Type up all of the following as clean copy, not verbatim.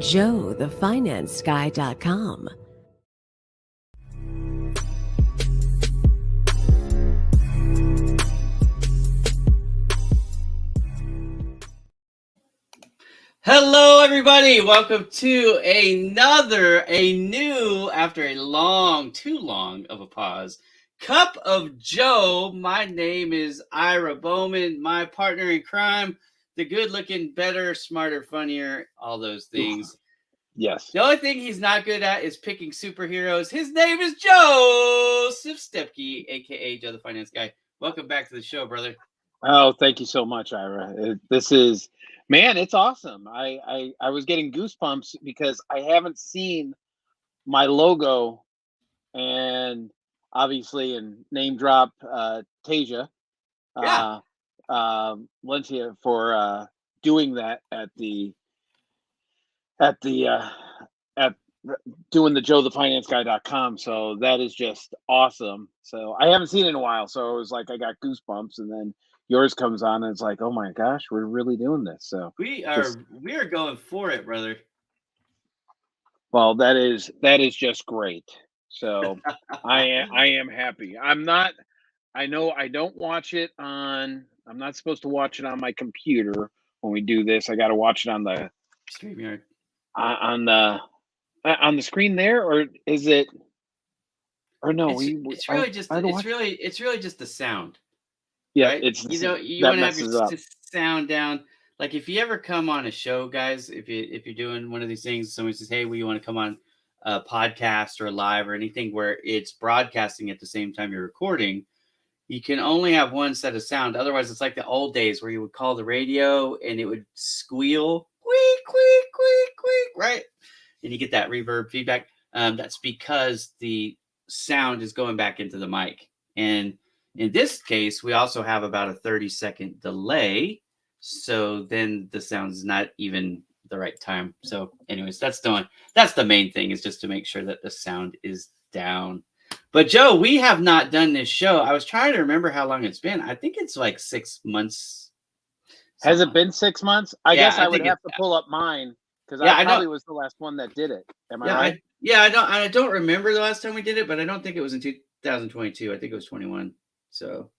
joethefinancesguy.com. Hello, everybody. Welcome to after a too long of a pause, Cup of Joe. My name is Ira Bowman, my partner in crime, the good-looking, better, smarter, funnier, all those things. Yes. The only thing he's not good at is picking superheroes. His name is Joseph Stepke, a.k.a. Joe the Finance Guy. Welcome back to the show, brother. Oh, thank you so much, Ira. This is, man, it's awesome. I was getting goosebumps because I haven't seen my logo, and obviously, and name drop Tasia, Yeah. Valencia for doing that at at doing the joethefinancesguy.com. So that is just awesome. So I haven't seen it in a while. So it was like I got goosebumps, and then yours comes on and it's like, oh my gosh, we're really doing this. So we are going for it, brother. Well, that is just great. So I am happy. I know I don't watch it on, I'm not supposed to watch it on my computer when we do this. I got to watch it on the StreamYard. On the screen there, or is it? Or no, it's really just the sound. Yeah, right? it's you want to have your sound down. Like if you ever come on a show, guys, if you're doing one of these things, someone says, "Hey, you want to come on a podcast or a live or anything where it's broadcasting at the same time you're recording?" You can only have one set of sound. Otherwise, it's like the old days where you would call the radio and it would squeal, squeak, squeak, squeak, squeak, right? And you get that reverb feedback. That's because the sound is going back into the mic. And in this case, we also have about a 30-second delay. So then the sound's not even the right time. So anyways, that's the main thing, is just to make sure that the sound is down. But Joe, we have not done this show. I was trying to remember how long it's been. I think it's like 6 months. Has it been 6 months? I guess I would have to pull up mine, because I probably was the last one that did it. Am I right? I don't remember the last time we did it, but I don't think it was in 2022. I think it was 21. So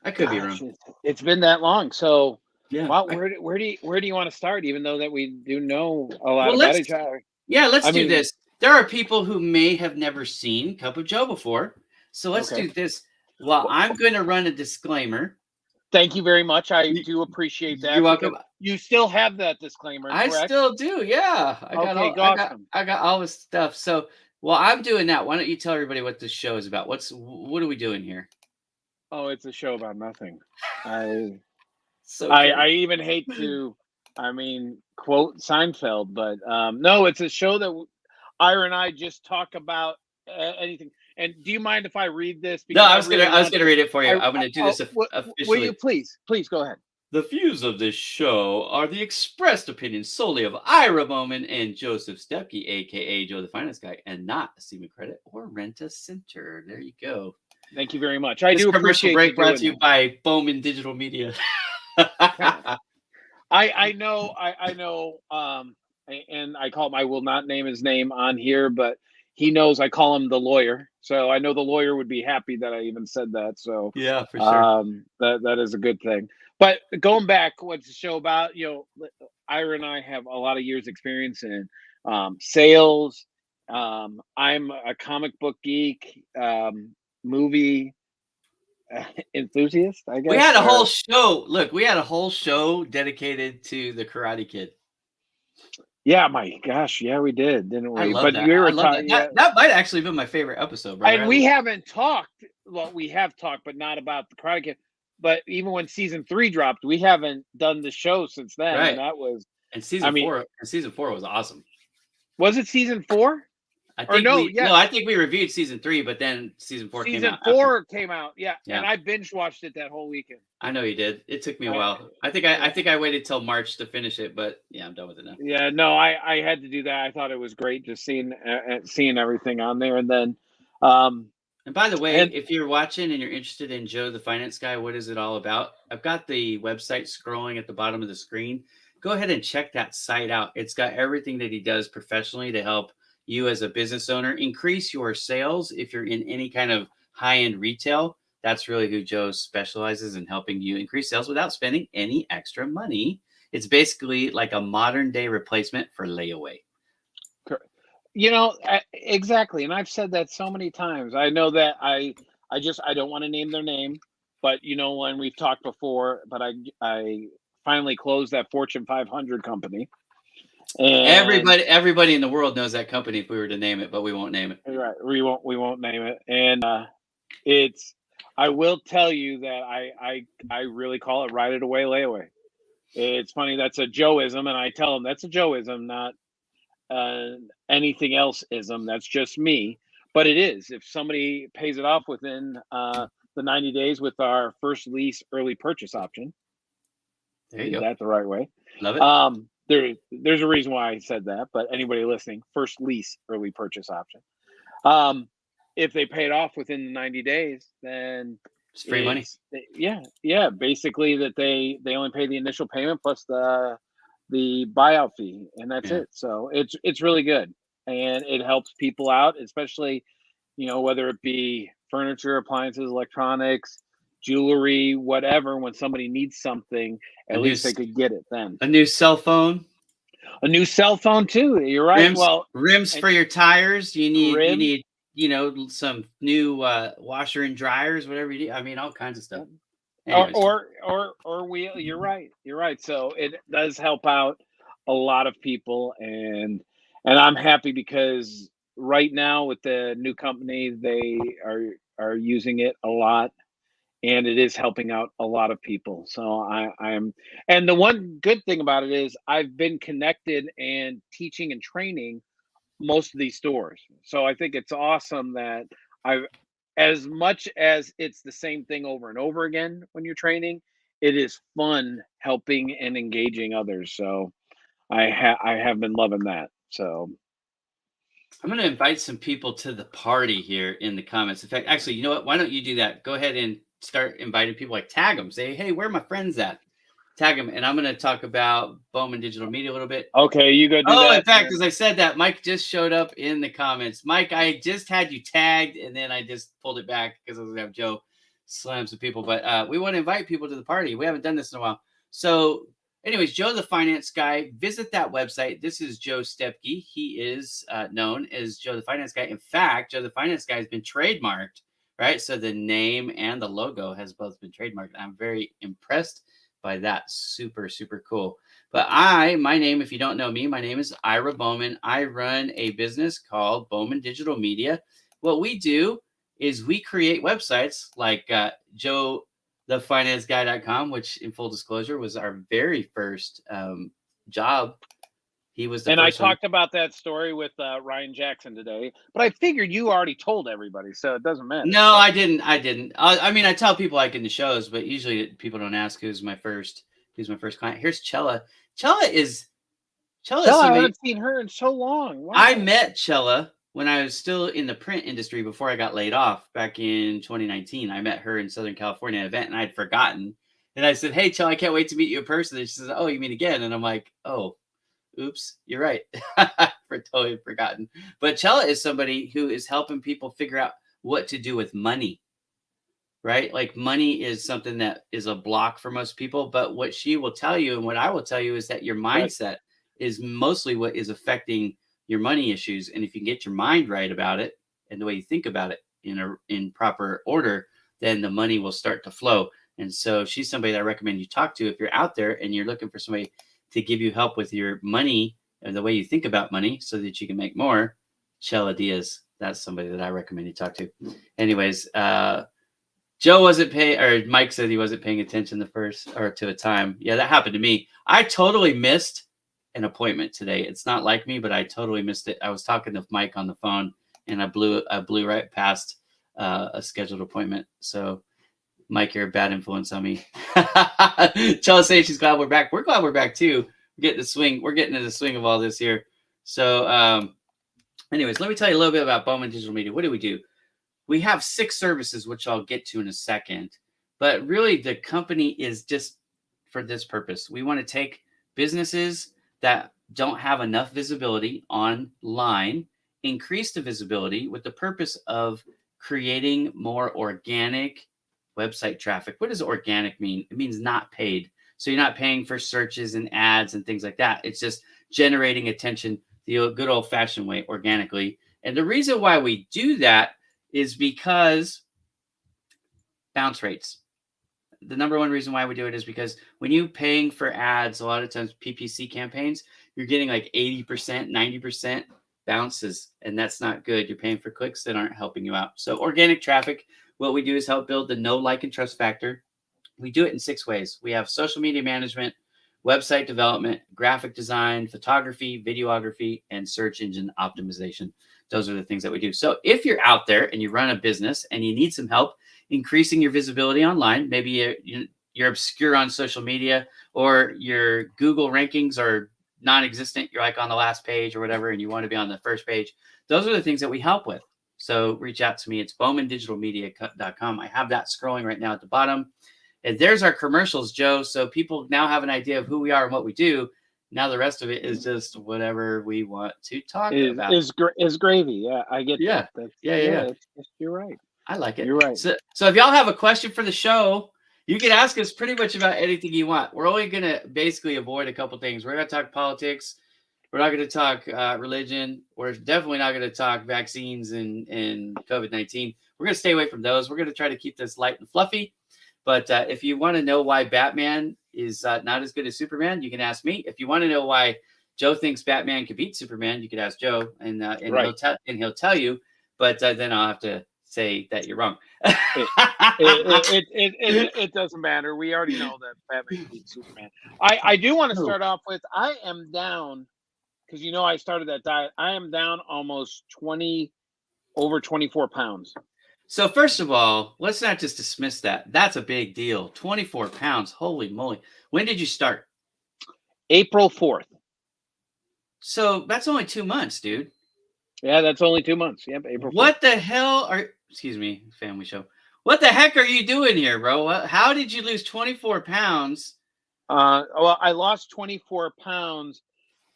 I could be wrong. It's been that long. So yeah. Well, where do you want to start? Even though that we do know a lot about each other. Yeah, let's do this. There are people who may have never seen Cup of Joe before. So let's do this. Well, I'm going to run a disclaimer. Thank you very much. I do appreciate that. You're welcome. You still have that disclaimer, correct? I still do, yeah. I got all this stuff. So while I'm doing that, why don't you tell everybody what this show is about? What are we doing here? Oh, it's a show about nothing. I even hate to, quote Seinfeld, but no, it's a show that Ira and I just talk about anything. And do you mind if I read this? Because I was gonna read it for you. I'm gonna do this officially. Will you please go ahead? The views of this show are the expressed opinions solely of Ira Bowman and Joseph Stepke, aka Joe the Finance Guy, and not Seaman Credit or Rent-A-Center. There you go. Thank you very much. I do appreciate break brought to you by Bowman Digital Media. I know. And I call him. I will not name his name on here, but he knows I call him the lawyer. So I know the lawyer would be happy that I even said that. So yeah, for sure. That is a good thing. But going back, what's the show about? Ira and I have a lot of years experience in sales. I'm a comic book geek, movie enthusiast, I guess. We had a whole show. Look, we had a whole show dedicated to the Karate Kid. Yeah, my gosh, yeah, we did, didn't we? I love that. That might actually have been my favorite episode, brother. And we haven't talked. Well, we have talked, but not about the Karate Kid. But even when season 3 dropped, we haven't done the show since then. Right. And that was season 4 was awesome. Was it season 4? I think we reviewed season 3, but then season 4 came out. Season 4 came out, yeah. And I binge watched it that whole weekend. I know you did. It took me a while. I think I waited till March to finish it, but yeah, I'm done with it now. Yeah, no, I had to do that. I thought it was great just seeing everything on there, and then. And by the way, if you're watching and you're interested in Joe the Finance Guy, what is it all about? I've got the website scrolling at the bottom of the screen. go ahead and check that site out. It's got everything that he does professionally to help you as a business owner increase your sales. If you're in any kind of high-end retail, that's really who Joe specializes in, helping you increase sales without spending any extra money. It's basically like a modern day replacement for layaway. Exactly. And I've said that so many times. I know that I don't want to name their name, but when we've talked before, but I finally closed that Fortune 500 company. And everybody in the world knows that company if we were to name it, but we won't name it. Right. We won't name it. And I will tell you that I really call it ride it away layaway. It's funny, that's a Joeism, and I tell them that's a Joeism, not anything else ism. That's just me. But it is. If somebody pays it off within the 90 days with our first lease early purchase option. There you go. That the right way. Love it. There's a reason why I said that, but anybody listening, first lease early purchase option. If they pay it off within the 90 days, then it's free money. Yeah. Basically, that they only pay the initial payment plus the buyout fee, and that's it. So it's really good, and it helps people out, especially whether it be furniture, appliances, electronics, jewelry, whatever. When somebody needs something, at least they could get it then. A new cell phone. A new cell phone too. You're right. Rims for your tires. You need some new washer and dryers, whatever you need. I mean, all kinds of stuff. Anyways. Or wheel. You're right. So it does help out a lot of people, and I'm happy because right now with the new company, they are using it a lot, and it is helping out a lot of people. So I'm, and the one good thing about it is I've been connected and teaching and training most of these stores. So I think it's awesome that as much as it's the same thing over and over again when you're training, it is fun helping and engaging others. So I have been loving that. So I'm going to invite some people to the party here in the comments. In fact, actually, you know what? Why don't you do that? Go ahead and start inviting people, like tag them. Say, hey, where are my friends at? Tag them. And I'm going to talk about Bowman Digital Media a little bit. Okay, you go do that. Oh, in fact, as I said that, Mike just showed up in the comments. Mike, I just had you tagged, and then I just pulled it back because I was going to have Joe slam some people. But we want to invite people to the party. We haven't done this in a while. So anyways, Joe the Finance Guy, visit that website. This is Joe Stepke. He is known as Joe the Finance Guy. In fact, Joe the Finance Guy has been trademarked, right? So the name and the logo has both been trademarked. I'm very impressed by that. Super, super cool. But my name, if you don't know me, my name is Ira Bowman. I run a business called Bowman Digital Media. What we do is we create websites like JoeTheFinanceGuy.com, which in full disclosure was our very first job. He was the and first I talked about that story with Ryan Jackson today, but I figured you already told everybody, so it doesn't matter. No, I didn't. I mean, I tell people like in the shows, but usually people don't ask who's my first client. Here's Chella. Chella, I haven't seen her in so long. Wow. I met Chella when I was still in the print industry before I got laid off back in 2019. I met her in Southern California at an event, and I'd forgotten. And I said, hey, Chella, I can't wait to meet you in person. And she says, oh, you mean again? And I'm like, oh, oops, you're right. Totally forgotten. But Chella is somebody who is helping people figure out what to do with money, right? Like money is something that is a block for most people. But what she will tell you and what I will tell you is that your mindset is mostly what is affecting your money issues. And if you can get your mind right about it and the way you think about it in proper order, then the money will start to flow. And so she's somebody that I recommend you talk to if you're out there and you're looking for somebody to give you help with your money and the way you think about money so that you can make more. Chella Diaz, that's somebody that I recommend you talk to. Anyways, Joe wasn't paying, or Mike said he wasn't paying attention to a time. Yeah, that happened to me. I totally missed an appointment today. It's not like me, but I totally missed it. I was talking to Mike on the phone and I blew right past a scheduled appointment. So Mike, you're a bad influence on me. Chella says she's glad we're back. We're glad we're back too. We're getting in the swing of all this here. So anyways, let me tell you a little bit about Bowman Digital Media. What do? We have 6 services, which I'll get to in a second. But really, the company is just for this purpose. We want to take businesses that don't have enough visibility online increase the visibility with the purpose of creating more organic website traffic. What does organic mean? It means not paid. So you're not paying for searches and ads and things like that. It's just generating attention the good old fashioned way, organically. And the reason why we do that is because bounce rates. The number one reason why we do it is because when you're paying for ads, a lot of times PPC campaigns, you're getting like 80%, 90% bounces, and that's not good. You're paying for clicks that aren't helping you out. So organic traffic, what we do is help build the know, like, and trust factor. We do it in 6 ways. We have social media management, website development, graphic design, photography, videography, and search engine optimization. Those are the things that we do. So if you're out there and you run a business and you need some help increasing your visibility online, maybe you're obscure on social media or your Google rankings are non-existent, you're like on the last page or whatever, and you want to be on the first page, those are the things that we help with. So reach out to me. It's bowmandigitalmedia.com. I have that scrolling right now at the bottom. And there's our commercials, Joe. So people now have an idea of who we are and what we do. Now the rest of it is just whatever we want to talk about. Is gravy. Yeah, I get that. Yeah. You're right. I like it. You're right. So if y'all have a question for the show, you can ask us pretty much about anything you want. We're only going to basically avoid a couple things. We're going to talk politics. We're not going to talk religion. We're definitely not going to talk vaccines and COVID-19. We're going to stay away from those. We're going to try to keep this light and fluffy. But if you want to know why Batman is not as good as Superman, you can ask me. If you want to know why Joe thinks Batman could beat Superman, you could ask Joe, and right. he'll tell you. But then I'll have to say that you're wrong. It doesn't matter. We already know that Batman beats Superman. I do want to start off with, I am down, because I started that diet. I am down almost over 24 pounds. So first of all, let's not just dismiss that. That's a big deal. 24 pounds. Holy moly. When did you start? April 4th. So that's only 2 months, dude. Yeah, that's only 2 months. Yep, April 4th. What the hell excuse me, family show. What the heck are you doing here, bro? How did you lose 24 pounds? Well, I lost 24 pounds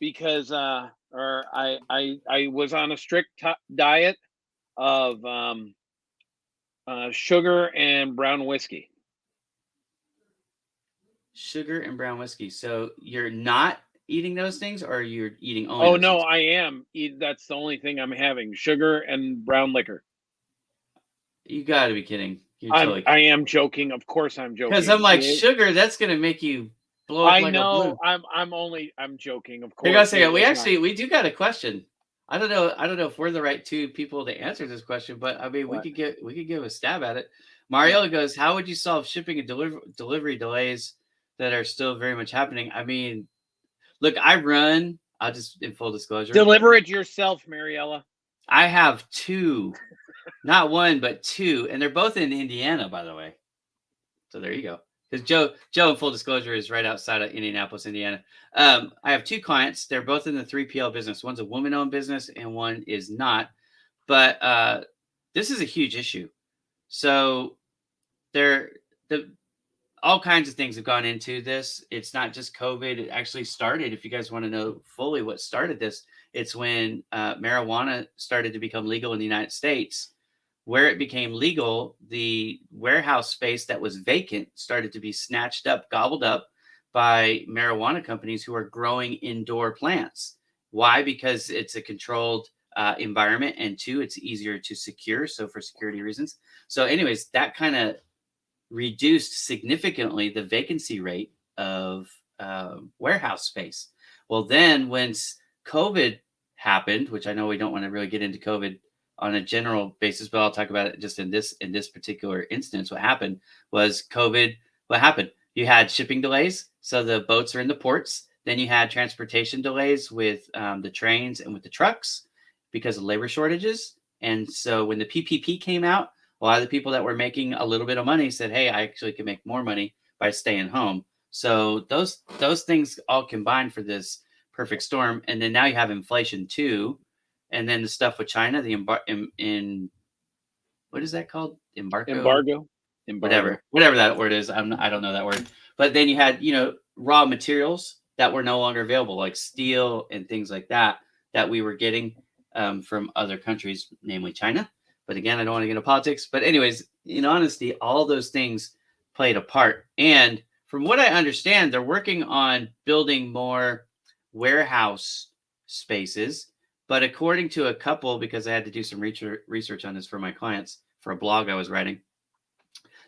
because I was on a strict diet of sugar and brown whiskey. Sugar and brown whiskey. So you're not eating those things, or you're eating only? Oh no, I am. That's the only thing I'm having: sugar and brown liquor. You got to be kidding! I am joking. Of course, I'm joking. Because I'm like, sugar, that's gonna make you blow up. I know. I'm joking. Of course. I gotta say, we do got a question. I don't know if we're the right two people to answer this question, but I mean, we could give a stab at it. Mariella goes, how would you solve shipping and delivery delays that are still very much happening? I mean, look, I'll just, in full disclosure, deliver it yourself, Mariella. I have 2, not 1, but 2, and they're both in Indiana, by the way. So there you go. Because Joe, in full disclosure, is right outside of Indianapolis, Indiana. I have 2 clients. They're both in the 3PL business. One's a woman-owned business, and one is not. But this is a huge issue. So all kinds of things have gone into this. It's not just COVID. It actually started, if you guys want to know fully what started this, it's when marijuana started to become legal in the United States. Where it became legal, the warehouse space that was vacant started to be snatched up, gobbled up by marijuana companies who are growing indoor plants. Why? Because it's a controlled environment, and 2, it's easier to secure. So for security reasons. So anyways, that kind of reduced significantly the vacancy rate of warehouse space. Well, then once COVID happened, which I know we don't want to really get into COVID on a general basis, but I'll talk about it just in this particular instance. What happened was COVID. What happened? You had shipping delays. So the boats are in the ports. Then you had transportation delays with the trains and with the trucks because of labor shortages. And so when the PPP came out, a lot of the people that were making a little bit of money said, hey, I actually can make more money by staying home. So those things all combined for this perfect storm. And then now you have inflation too. And then the stuff with China, the what is that called? Embargo. Whatever that word is. I don't know that word. But then you had, raw materials that were no longer available, like steel and things like that we were getting from other countries, namely China. But again, I don't want to get into politics. But anyways, in honesty, all those things played a part. And from what I understand, they're working on building more warehouse spaces. But according to a couple, because I had to do some research on this for my clients for a blog I was writing,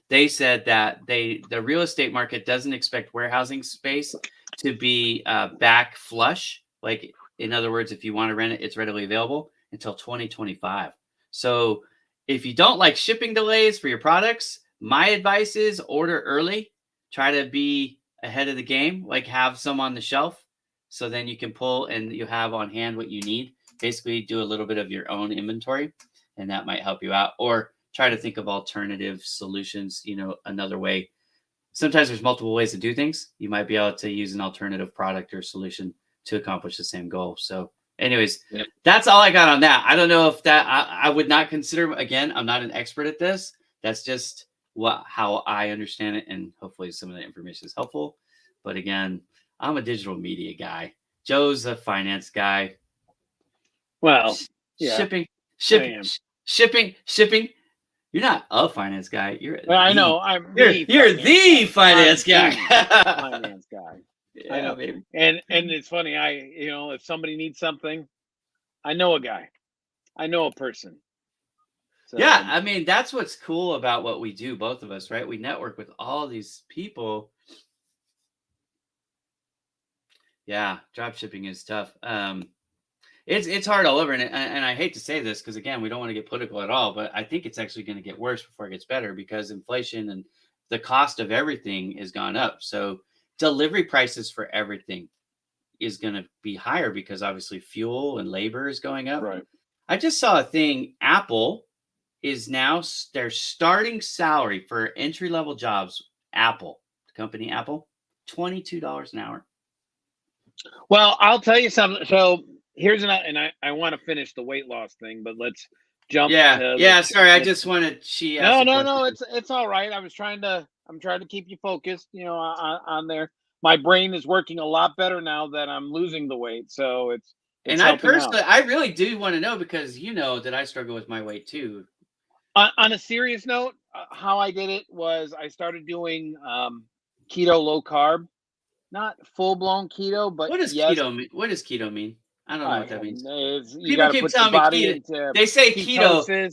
they said that the real estate market doesn't expect warehousing space to be back flush. Like, in other words, if you want to rent it, it's readily available until 2025. So if you don't like shipping delays for your products, my advice is order early. Try to be ahead of the game, like have some on the shelf. So then you can pull and you have on hand what you need. Basically do a little bit of your own inventory, and that might help you out. Or try to think of alternative solutions, another way. Sometimes there's multiple ways to do things. You might be able to use an alternative product or solution to accomplish the same goal. So anyways, That's all I got on that. I don't know if that, I would not consider, again, I'm not an expert at this. That's just how I understand it. And hopefully some of the information is helpful. But again, I'm a digital media guy. Joe's a finance guy. Well, yeah. Shipping. You're not a finance guy. You're the finance guy. Finance guy. Yeah, I know, baby. And it's funny. If somebody needs something, I know a guy. I know a person. So, yeah, I mean, that's what's cool about what we do, both of us, right? We network with all these people. Yeah, drop shipping is tough. It's hard all over, and I hate to say this because, again, we don't want to get political at all, but I think it's actually going to get worse before it gets better because inflation and the cost of everything has gone up. So delivery prices for everything is going to be higher because obviously fuel and labor is going up. Right. I just saw a thing. Apple is now, their starting salary for entry-level jobs, Apple, the company Apple, $22 an hour. Well, I'll tell you something. So here's and I want to finish the weight loss thing, but let's jump. Sorry, I just wanted. No, it's all right. I'm trying to keep you focused. On there. My brain is working a lot better now that I'm losing the weight, so it's and I personally, I really do want to know because that I struggle with my weight too. On a serious note, how I did it was I started doing keto, low carb. Not full-blown keto, but what does keto mean? What does keto mean? I don't know what that means. People keep telling me keto. They say keto.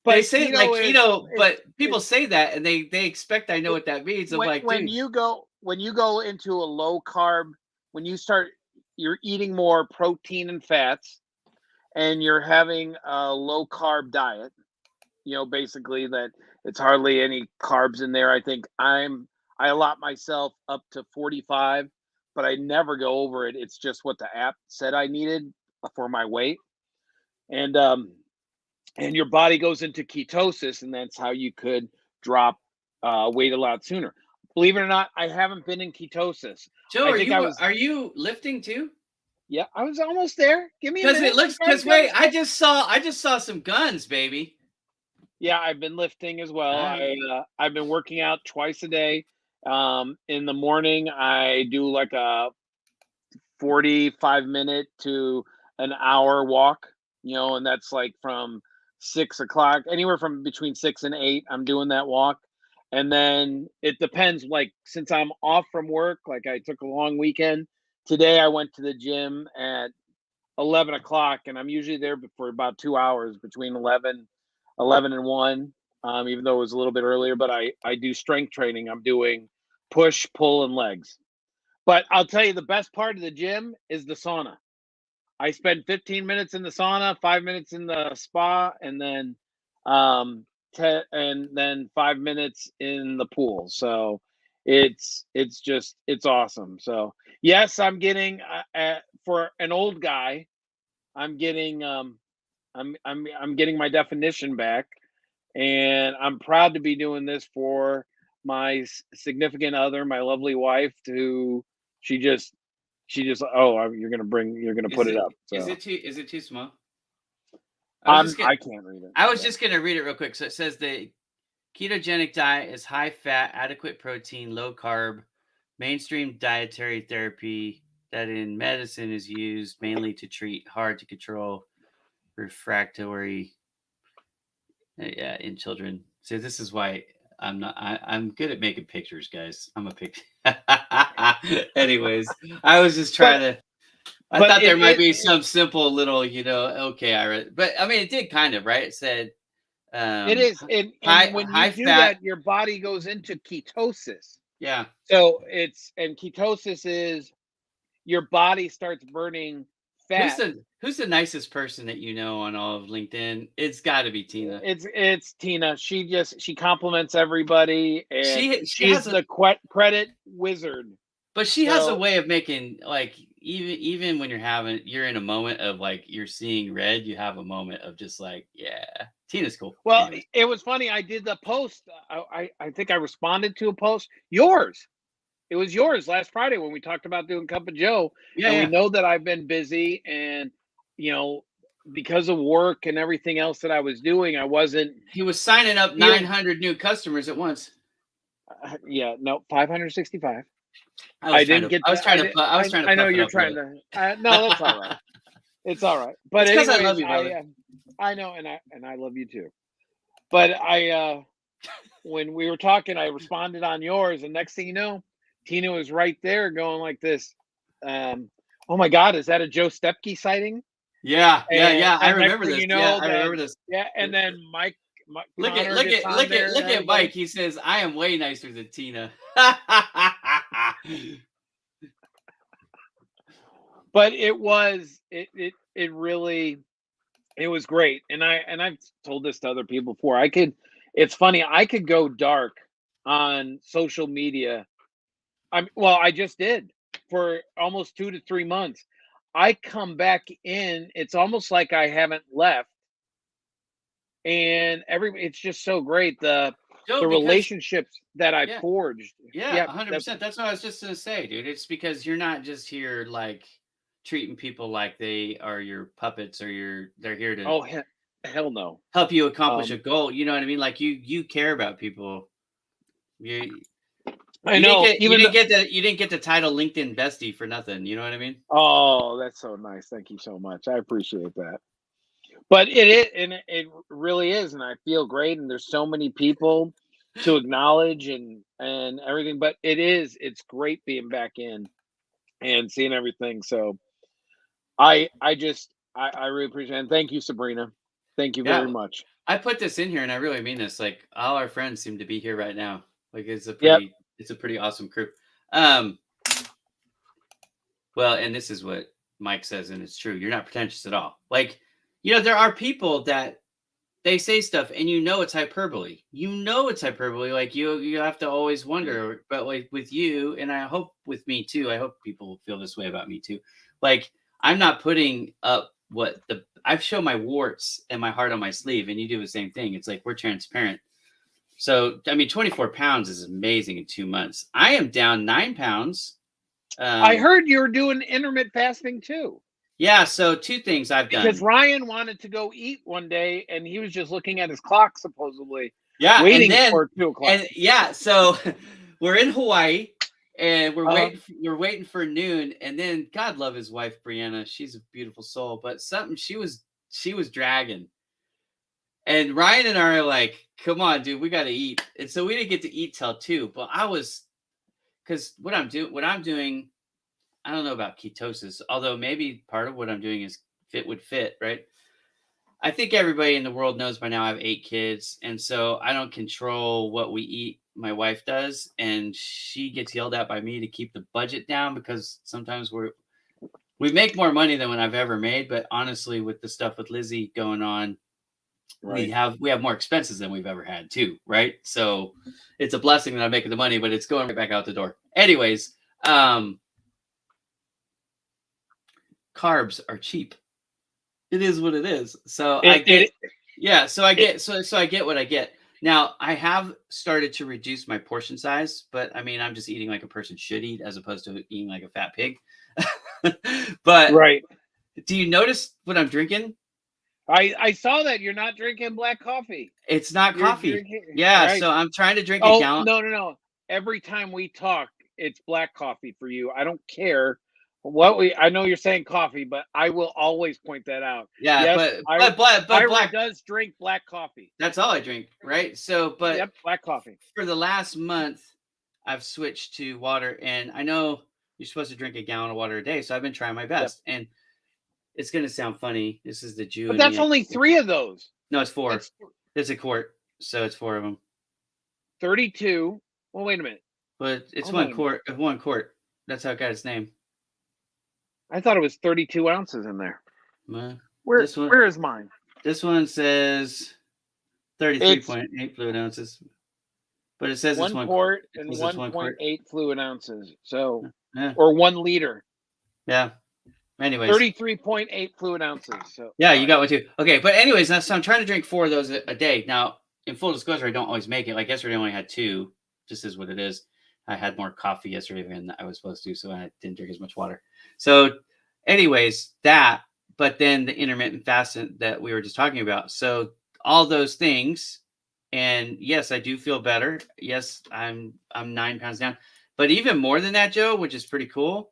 But they say keto, but people say that and they expect I know what that means. I'm like, when you go into a low carb, when you're eating more protein and fats, and you're having a low carb diet. Basically that it's hardly any carbs in there. I think I allot myself up to 45, but I never go over it. It's just what the app said I needed for my weight. And your body goes into ketosis, and that's how you could drop weight a lot sooner. Believe it or not, I haven't been in ketosis. Joe, are you lifting too? Yeah, I was almost there. Give me a minute. Wait, I just saw some guns, baby. Yeah, I've been lifting as well. I've been working out twice a day. In the morning, I do like a 45-minute to an hour walk, and that's like from 6 o'clock, anywhere from between 6 and 8. I'm doing that walk. And then it depends, like since I'm off from work, like I took a long weekend. Today I went to the gym at 11 o'clock, and I'm usually there for about 2 hours between 11 and 1, even though it was a little bit earlier. But I do strength training. I'm doing push, pull, and legs. But I'll tell you, the best part of the gym is the sauna. I spend 15 minutes in the sauna, 5 minutes in the spa, and then 5 minutes in the pool. So it's awesome. So yes, I'm getting for an old guy, I'm getting I'm getting my definition back, and I'm proud to be doing this for my significant other, my lovely wife. She just you're gonna put it up. So. Is it too small? I can't read it. I was just gonna read it real quick. So it says the ketogenic diet is high fat, adequate protein, low carb, mainstream dietary therapy that in medicine is used mainly to treat hard to control refractory in children. So this is why I'm good at making pictures, guys. I'm a picture. Anyways, I was just trying to. I thought there might be some simple little, okay, Ira. But I mean, it did kind of, right? It said it is, and when you high do fat. that, your body goes into ketosis. Yeah. So ketosis is your body starts burning fat. Who's the nicest person that you know on all of LinkedIn? It's got to be Tina. It's Tina. She compliments everybody, and she's the credit wizard. But she has a way of making, like, even when you're in a moment of like you're seeing red, you have a moment of just like, yeah, Tina's cool. Well, anyways. It was funny. I did the post. I think I responded to a post. It was yours last Friday when we talked about doing Cup of Joe. Yeah, and we know that I've been busy, and because of work and everything else that I was doing, I wasn't. He was signing up 900 new customers at once. 565. I know you're trying to. No, that's all right. It's all right. But anyways, I love you, brother. I know, and I love you too. But when we were talking, I responded on yours, and next thing you know, Tina was right there going like this. Oh my God, is that a Joe Stepke sighting? Yeah. I remember this. I remember this. Yeah, and then Mike. Look at Mike. He says, "I am way nicer than Tina." But it was great, and I've told this to other people before. It's funny. I could go dark on social media. I just did for almost 2 to 3 months. I come back in. It's almost like I haven't left. And it's just so great. The relationships that I forged. Yeah, 100%. That's what I was just going to say, dude. It's because you're not just here like treating people like they are your puppets or they're here to. Oh, hell no. Help you accomplish a goal. You know what I mean? Like you care about people. I know. You didn't get the title LinkedIn bestie for nothing. You know what I mean? Oh, that's so nice. Thank you so much. I appreciate that. But it really is, and I feel great. And there's so many people to acknowledge and everything. But it's great being back in and seeing everything. So I really appreciate it. And thank you, Sabrina. Thank you very much. I put this in here, and I really mean this. Like, all our friends seem to be here right now. Like, it's a pretty awesome crew. Well, and this is what Mike says, and it's true. You're not pretentious at all. Like, there are people that they say stuff, and it's hyperbole. Like, you have to always wonder. But like with you, and I hope with me too. I hope people feel this way about me too. Like, I'm not putting up I've shown my warts and my heart on my sleeve, and you do the same thing. It's like we're transparent. So, I mean, 24 pounds is amazing in 2 months. I am down 9 pounds. I heard you were doing intermittent fasting too. Yeah. So 2 things I've done. Because Ryan wanted to go eat one day, and he was just looking at his clock, supposedly. Yeah. Waiting for 2 o'clock. And yeah. So we're in Hawaii, and we're waiting for noon. And then God love his wife, Brianna. She's a beautiful soul, but she was dragging. And Ryan and I are like, come on, dude, we got to eat. And so we didn't get to eat till 2. But because what I'm doing, I don't know about ketosis, although maybe part of what I'm doing is fit, right? I think everybody in the world knows by now I have 8 kids. And so I don't control what we eat. My wife does. And she gets yelled at by me to keep the budget down because sometimes we make more money than what I've ever made. But honestly, with the stuff with Lizzie going on, right, we have more expenses than we've ever had too, right? So it's a blessing that I'm making the money, but it's going right back out the door. Anyways, carbs are cheap. It is what it is. So I get what I get. Now I have started to reduce my portion size, but I mean, I'm just eating like a person should eat as opposed to eating like a fat pig. But right. Do you notice what I'm drinking? I saw that you're not drinking black coffee. It's not coffee. Right. So I'm trying to drink a gallon. No. Every time we talk, it's black coffee for you. I don't care. I know you're saying coffee, but I will always point that out. Yeah, Yes, but Ira black. does drink black coffee. That's all I drink, right? So, but Yep, black coffee. For the last month, I've switched to water, and I know you're supposed to drink a gallon of water a day, so I've been trying my best. Yep. And it's gonna sound funny. This is the Jew. But that's only 3 of those. No, it's 4. It's a quart, so it's 4 of them. 32. Well, wait a minute. But it's 1 quart. 1 quart. That's how it got its name. I thought it was 32 ounces in there. Where is mine? This one says 33.8 fluid ounces. But it says 1 it's 1 quart and 1.8 fluid ounces. So, yeah. Or 1 liter. Yeah. Anyways. 33.8 fluid ounces. So yeah, you got one too. Okay, but anyways, so I'm trying to drink 4 of those a day. Now, in full disclosure, I don't always make it. Like yesterday, I only had 2. Just is what it is. I had more coffee yesterday than I was supposed to, so I didn't drink as much water. So, anyways, that. But then the intermittent fasting that we were just talking about. So all those things, and yes, I do feel better. Yes, I'm 9 pounds down. But even more than that, Joe, which is pretty cool,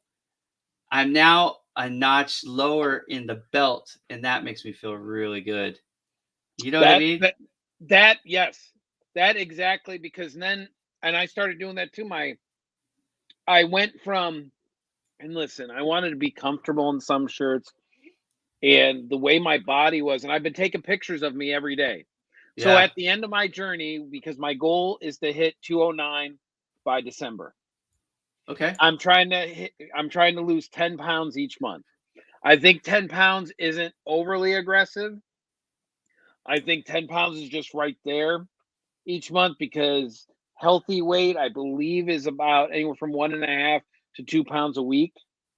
I'm now a notch lower in the belt, and that makes me feel really good. You know what I mean? Yes, that exactly. Because then, and I started doing that too. I went from, and listen, I wanted to be comfortable in some shirts, and the way my body was, and I've been taking pictures of me every day. So at the end of my journey, because my goal is to hit 209 by December. Okay. I'm trying to lose 10 pounds each month. I think 10 pounds isn't overly aggressive. I think 10 pounds is just right there each month, because healthy weight, I believe, is about anywhere from 1.5 to 2 pounds a week.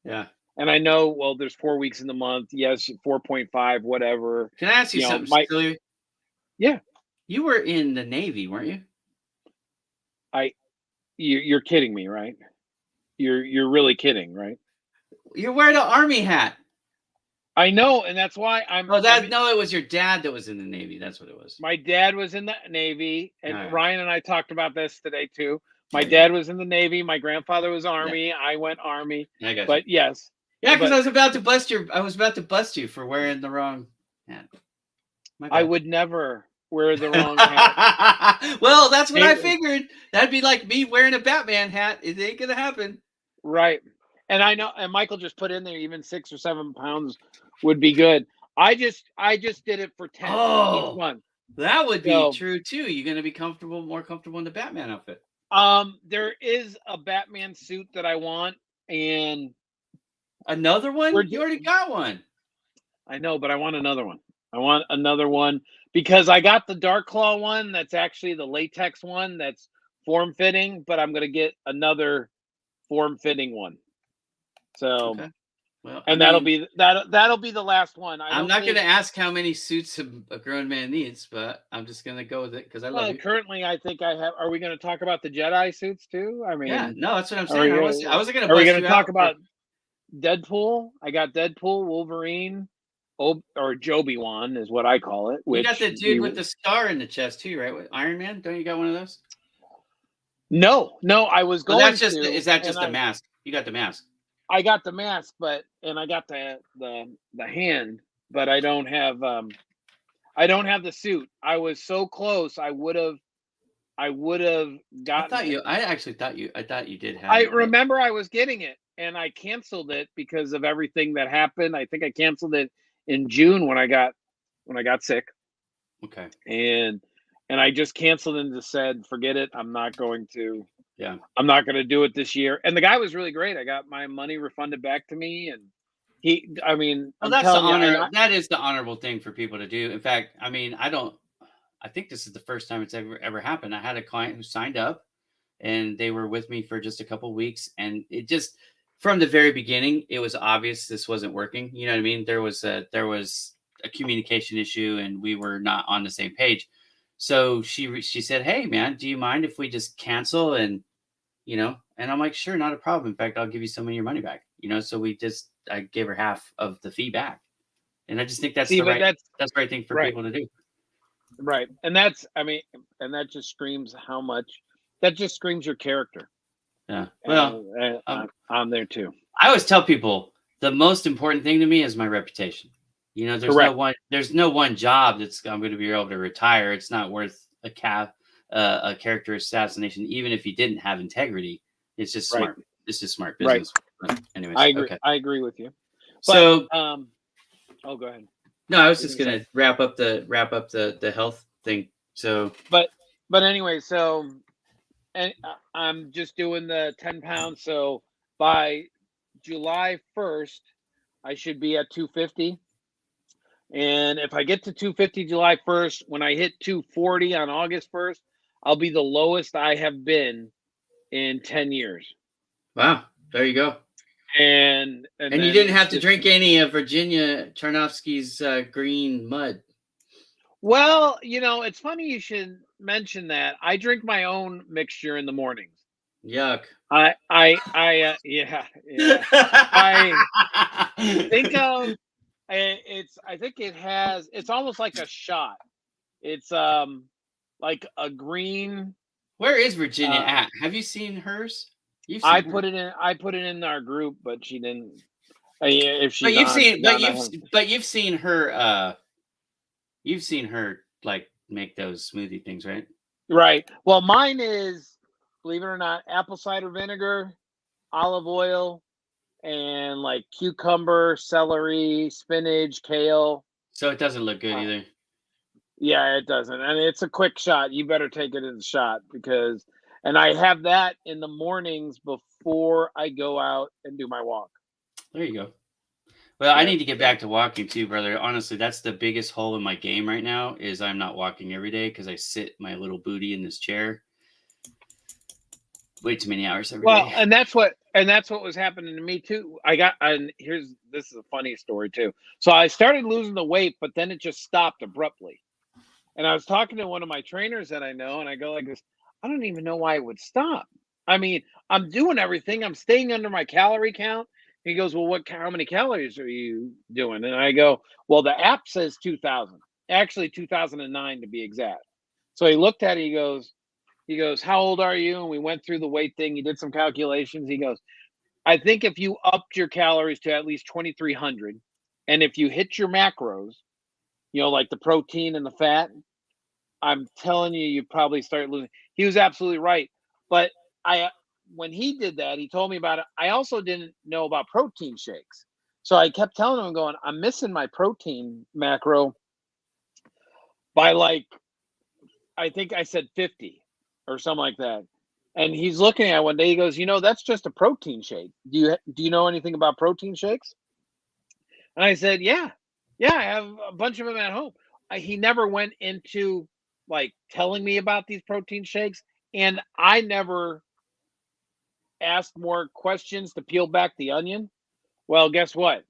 Yeah. And I know, well, there's 4 weeks in the month. Yes, 4.5, whatever. Can I ask you something silly? Yeah. You were in the Navy, weren't you? You're kidding me, right? You're really kidding, right? You're wearing an Army hat. I know, and that's why I'm. Oh, no, it was your dad that was in the Navy. That's what it was. My dad was in the Navy, and Ryan and I talked about this today too. My dad was in the Navy. My grandfather was Army. I went Army. I got you. But yes. Yeah, because I was about to bust you for wearing the wrong hat. I would never wear the wrong hat. Well, that's what I figured. That'd be like me wearing a Batman hat. It ain't gonna happen. Right. And I know, and Michael just put in there, even 6 or 7 pounds would be good. I just did it for 10 each month. That would be true too. You're gonna be more comfortable in the Batman outfit. There is a Batman suit that I want, and another one? You already got one. I know, but I want another one. I want another one because I got the Dark Claw one. That's actually the latex one. That's form fitting, but I'm gonna get another form fitting one. So, okay. Well, and that'll be the last one. I'm not going to ask how many suits a grown man needs, but I'm just going to go with it because I love you. Currently, I think I have. Are we going to talk about the Jedi suits too? I mean, yeah, no, that's what I'm saying. I wasn't going to. Are we going to talk about Deadpool? I got Deadpool, Wolverine, or Joby-Wan is what I call it. You got the dude with the star in the chest too, right? With Iron Man, don't you got one of those? No, I was going. Well, is that just the mask? You got the mask. I got the mask, and I got the hand, but I don't have the suit. I was so close. I would have gotten. I thought you did have. I remember I was getting it, and I canceled it because of everything that happened. I think I canceled it in June when I got sick. Okay. And I just canceled and just said, forget it. I'm not going to. Yeah, I'm not going to do it this year. And the guy was really great. I got my money refunded back to me, and that's the honor. That is the honorable thing for people to do. In fact, I think this is the first time it's ever happened. I had a client who signed up, and they were with me for just a couple of weeks, and it just from the very beginning, it was obvious this wasn't working. You know what I mean? There was a communication issue, and we were not on the same page. So she said, "Hey, man, do you mind if we just cancel?" And and I'm like, "Sure, not a problem. In fact, I'll give you some of your money back." So I gave her half of the fee back, and I just think that's the right thing for people to do. Right, and that just screams that just screams your character. Yeah, well, I'm there too. I always tell people the most important thing to me is my reputation. You know, there's no one job that's I'm going to be able to retire. It's not worth a character assassination, even if you didn't have integrity. It's just smart. It's just smart business. But anyways, I agree. Okay. I agree with you. So, go ahead. No, I was just going to wrap up the health thing. So, but anyway, so, and I'm just doing the 10 pounds. So by July 1st, I should be at 250. And if I get to 250 July 1st, when I hit 240 on August 1st, I'll be the lowest I have been in 10 years. Wow. There you go. And you didn't have to drink any of Virginia Charnovsky's green mud. Well, you know, it's funny you should mention that. I drink my own mixture in the mornings. Yuck. Yeah. I think it's almost like a shot. It's like a green. Where is Virginia at? Have you seen hers? I put it in our group, but she didn't. If she's you've seen her. You've seen her like make those smoothie things, right? Right. Well, mine is, believe it or not, apple cider vinegar, olive oil, and like cucumber, celery, spinach, kale. So it doesn't look good either. Yeah, it doesn't. And it's a quick shot. You better take it as a shot and I have that in the mornings before I go out and do my walk. There you go. Well, I need to get back to walking too, brother. Honestly, that's the biggest hole in my game right now is I'm not walking every day because I sit my little booty in this chair way too many hours every day. Well, and that's what was happening to me too. This is a funny story too. So I started losing the weight, but then it just stopped abruptly. And I was talking to one of my trainers that I know, and I go like this, I don't even know why it would stop. I mean, I'm doing everything. I'm staying under my calorie count. He goes, well, how many calories are you doing? And I go, well, the app says 2,000, actually 2009 to be exact. So he looked at it. He goes, how old are you? And we went through the weight thing. He did some calculations. He goes, I think if you upped your calories to at least 2,300, and if you hit your macros, you know, like the protein and the fat, I'm telling you, you probably start losing. He was absolutely right. But when he did that, he told me about it. I also didn't know about protein shakes. So I kept telling him, going, I'm missing my protein macro by like, I think I said 50 or something like that. And he's looking at it one day, he goes, you know, that's just a protein shake. Do you know anything about protein shakes? And I said, yeah, I have a bunch of them at home. He never went into like telling me about these protein shakes. And I never asked more questions to peel back the onion. Well, guess what?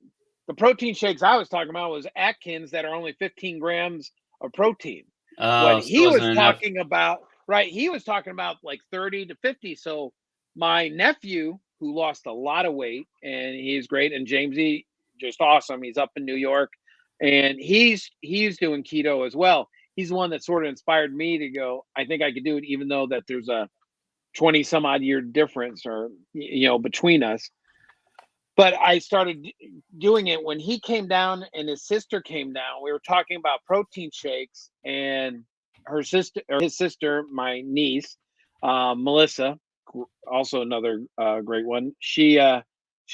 The protein shakes I was talking about was Atkins that are only 15 grams of protein. What he was talking about, right? He was talking about like 30 to 50. So my nephew, who lost a lot of weight, and he's great, and Jamesy, just awesome. He's up in New York, and he's doing keto as well. He's the one that sort of inspired me to go, I think I could do it, even though that there's a 20 some odd year difference or, you know, between us. But I started doing it when he came down and his sister came down. We were talking about protein shakes, and his sister, my niece, Melissa, also another great one. She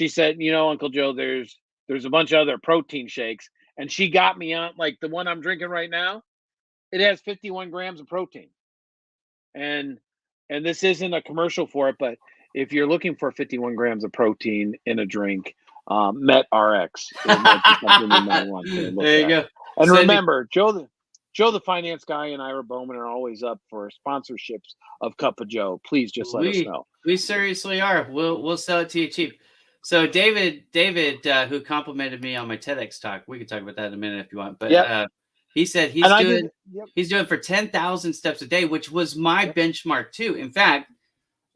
said, you know, Uncle Joe, there's a bunch of other protein shakes, and she got me on like the one I'm drinking right now. It has 51 grams of protein, and this isn't a commercial for it, but if you're looking for 51 grams of protein in a drink, Met RX, it might be something you might want to look there you at. go. And remember, Joe the finance guy, and Ira Bowman are always up for sponsorships of Cup of Joe. Please just let us know. We seriously are. We'll sell it to you cheap. So David, who complimented me on my TEDx talk, we can talk about that in a minute if you want. But he said he's doing for 10,000 steps a day, which was my benchmark too. In fact,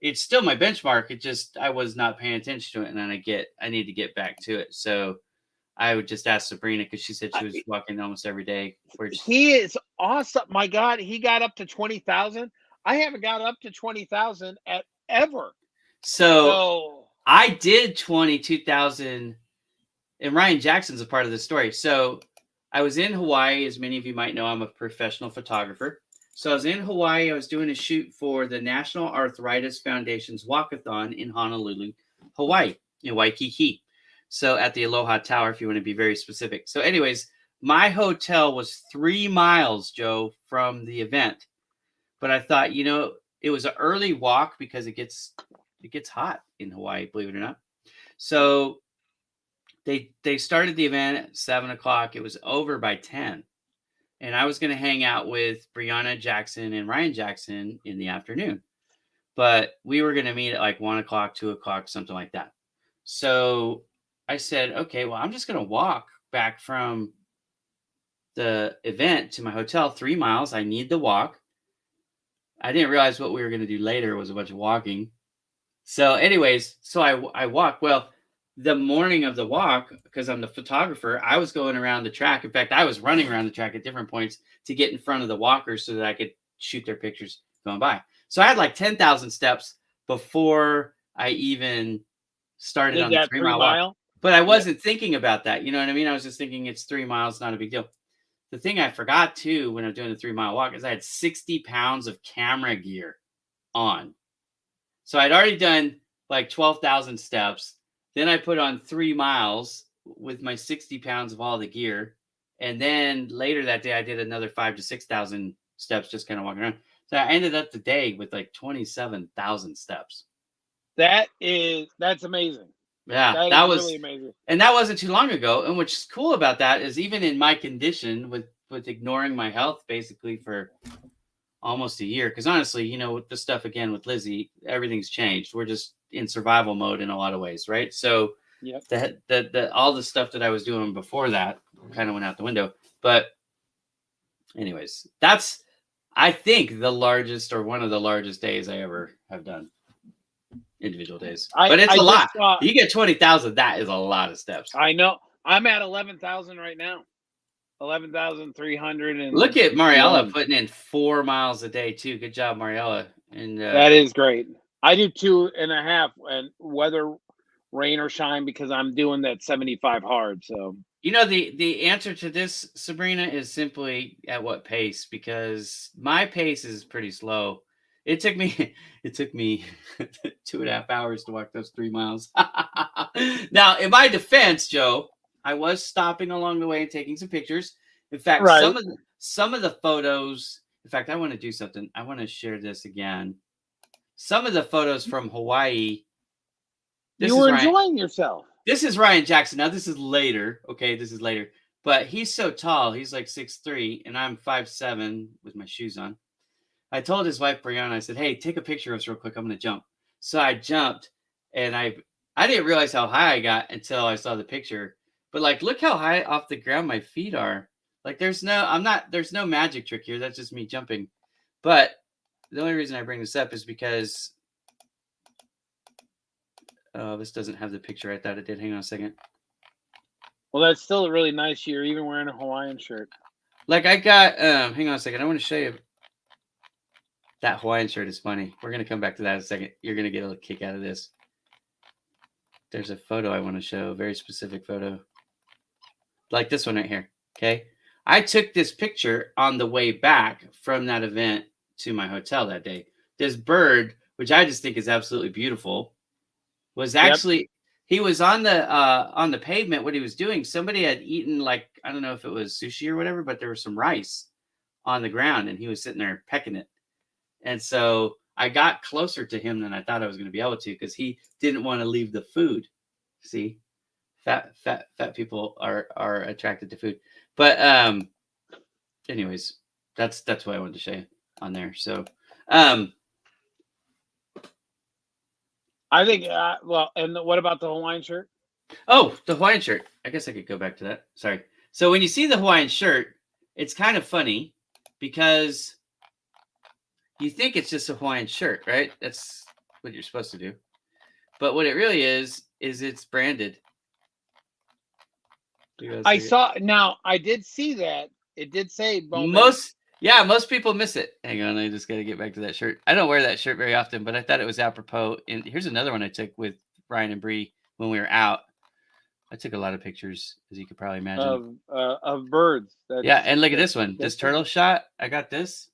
it's still my benchmark. It just I was not paying attention to it, and then I need to get back to it. So I would just ask Sabrina because she said she was walking almost every day. He is awesome. My God, he got up to 20,000. I haven't got up to 20,000 ever. So I did 22,000, and Ryan Jackson's a part of the story. So I was in Hawaii. As many of you might know, I'm a professional photographer. So I was in Hawaii. I was doing a shoot for the National Arthritis Foundation's walkathon in Honolulu, Hawaii, in Waikiki. So at the Aloha Tower, if you want to be very specific. So anyways, my hotel was 3 miles, Joe, from the event. But I thought, it was an early walk because it gets hot in Hawaii, believe it or not. So they started the event at 7:00. It was over by 10. And I was going to hang out with Brianna Jackson and Ryan Jackson in the afternoon. But we were going to meet at like 1:00, 2:00, something like that. So I said, okay, well, I'm just going to walk back from the event to my hotel, 3 miles. I need the walk. I didn't realize what we were going to do later was a bunch of walking. So anyways, so I walked. Well, the morning of the walk, because I'm the photographer, I was going around the track. In fact, I was running around the track at different points to get in front of the walkers so that I could shoot their pictures going by. So I had like 10,000 steps before I even started on the 3 mile walk. But I wasn't thinking about that. You know what I mean? I was just thinking it's 3 miles, not a big deal. The thing I forgot too when I'm doing the 3 mile walk is I had 60 pounds of camera gear on. So I'd already done like 12,000 steps. Then I put on 3 miles with my 60 pounds of all the gear. And then later that day, I did another 5,000 to 6,000 steps, just kind of walking around. So I ended up the day with like 27,000 steps. That's amazing. Yeah, that was really amazing. And that wasn't too long ago. And what's cool about that is even in my condition with ignoring my health basically for almost a year, because honestly, with the stuff again with Lizzie, everything's changed. We're just in survival mode in a lot of ways, right? So the all the stuff that I was doing before that kind of went out the window. But anyways, that's I think the largest or one of the largest days I ever have done. Individual days, but it's a lot. You get 20,000. That is a lot of steps. I know. I'm at 11,000 right now. 11,300. And look at Mariella putting in 4 miles a day too. Good job, Mariella. And that is great. I do 2.5, and whether rain or shine, because I'm doing that 75 hard. So the answer to this, Sabrina, is simply at what pace, because my pace is pretty slow. It took me 2.5 hours to walk those 3 miles. Now, in my defense, Joe, I was stopping along the way and taking some pictures. In fact, some of the photos. In fact, I want to do something. I want to share this again. Some of the photos from Hawaii. You were enjoying yourself. This is Ryan Jackson. Now, this is later. Okay, this is later. But he's so tall. He's like 6'3", and I'm 5'7" with my shoes on. I told his wife, Brianna, I said, hey, take a picture of us real quick. I'm going to jump. So I jumped, and I didn't realize how high I got until I saw the picture. But like, look how high off the ground my feet are. Like there's no magic trick here. That's just me jumping. But the only reason I bring this up is because this doesn't have the picture I thought it did. Hang on a second. Well, that's still really nice. You're even wearing a Hawaiian shirt. Like I got, hang on a second. I want to show you. That Hawaiian shirt is funny. We're going to come back to that in a second. You're going to get a little kick out of this. There's a photo I want to show, a very specific photo. Like this one right here, okay? I took this picture on the way back from that event to my hotel that day. This bird, which I just think is absolutely beautiful, was actually, he was on the pavement. What he was doing, somebody had eaten, like, I don't know if it was sushi or whatever, but there was some rice on the ground, and he was sitting there pecking it. And so I got closer to him than I thought I was going to be able to, because he didn't want to leave the food. See, fat people are attracted to food. But anyways, that's what I wanted to show you on there. So I think well, and what about the Hawaiian shirt? Oh, the Hawaiian shirt. I guess I could go back to that. Sorry. So when you see the Hawaiian shirt, it's kind of funny because you think it's just a Hawaiian shirt, right? That's what you're supposed to do. But what it really is it's branded. I saw. Now, I did see that. It did say Bowman. Most people miss it. Hang on, I just got to get back to that shirt. I don't wear that shirt very often, but I thought it was apropos. And here's another one I took with Ryan and Bree when we were out. I took a lot of pictures, as you could probably imagine. Of birds. Yeah, and look at this one. This turtle shot. I got this.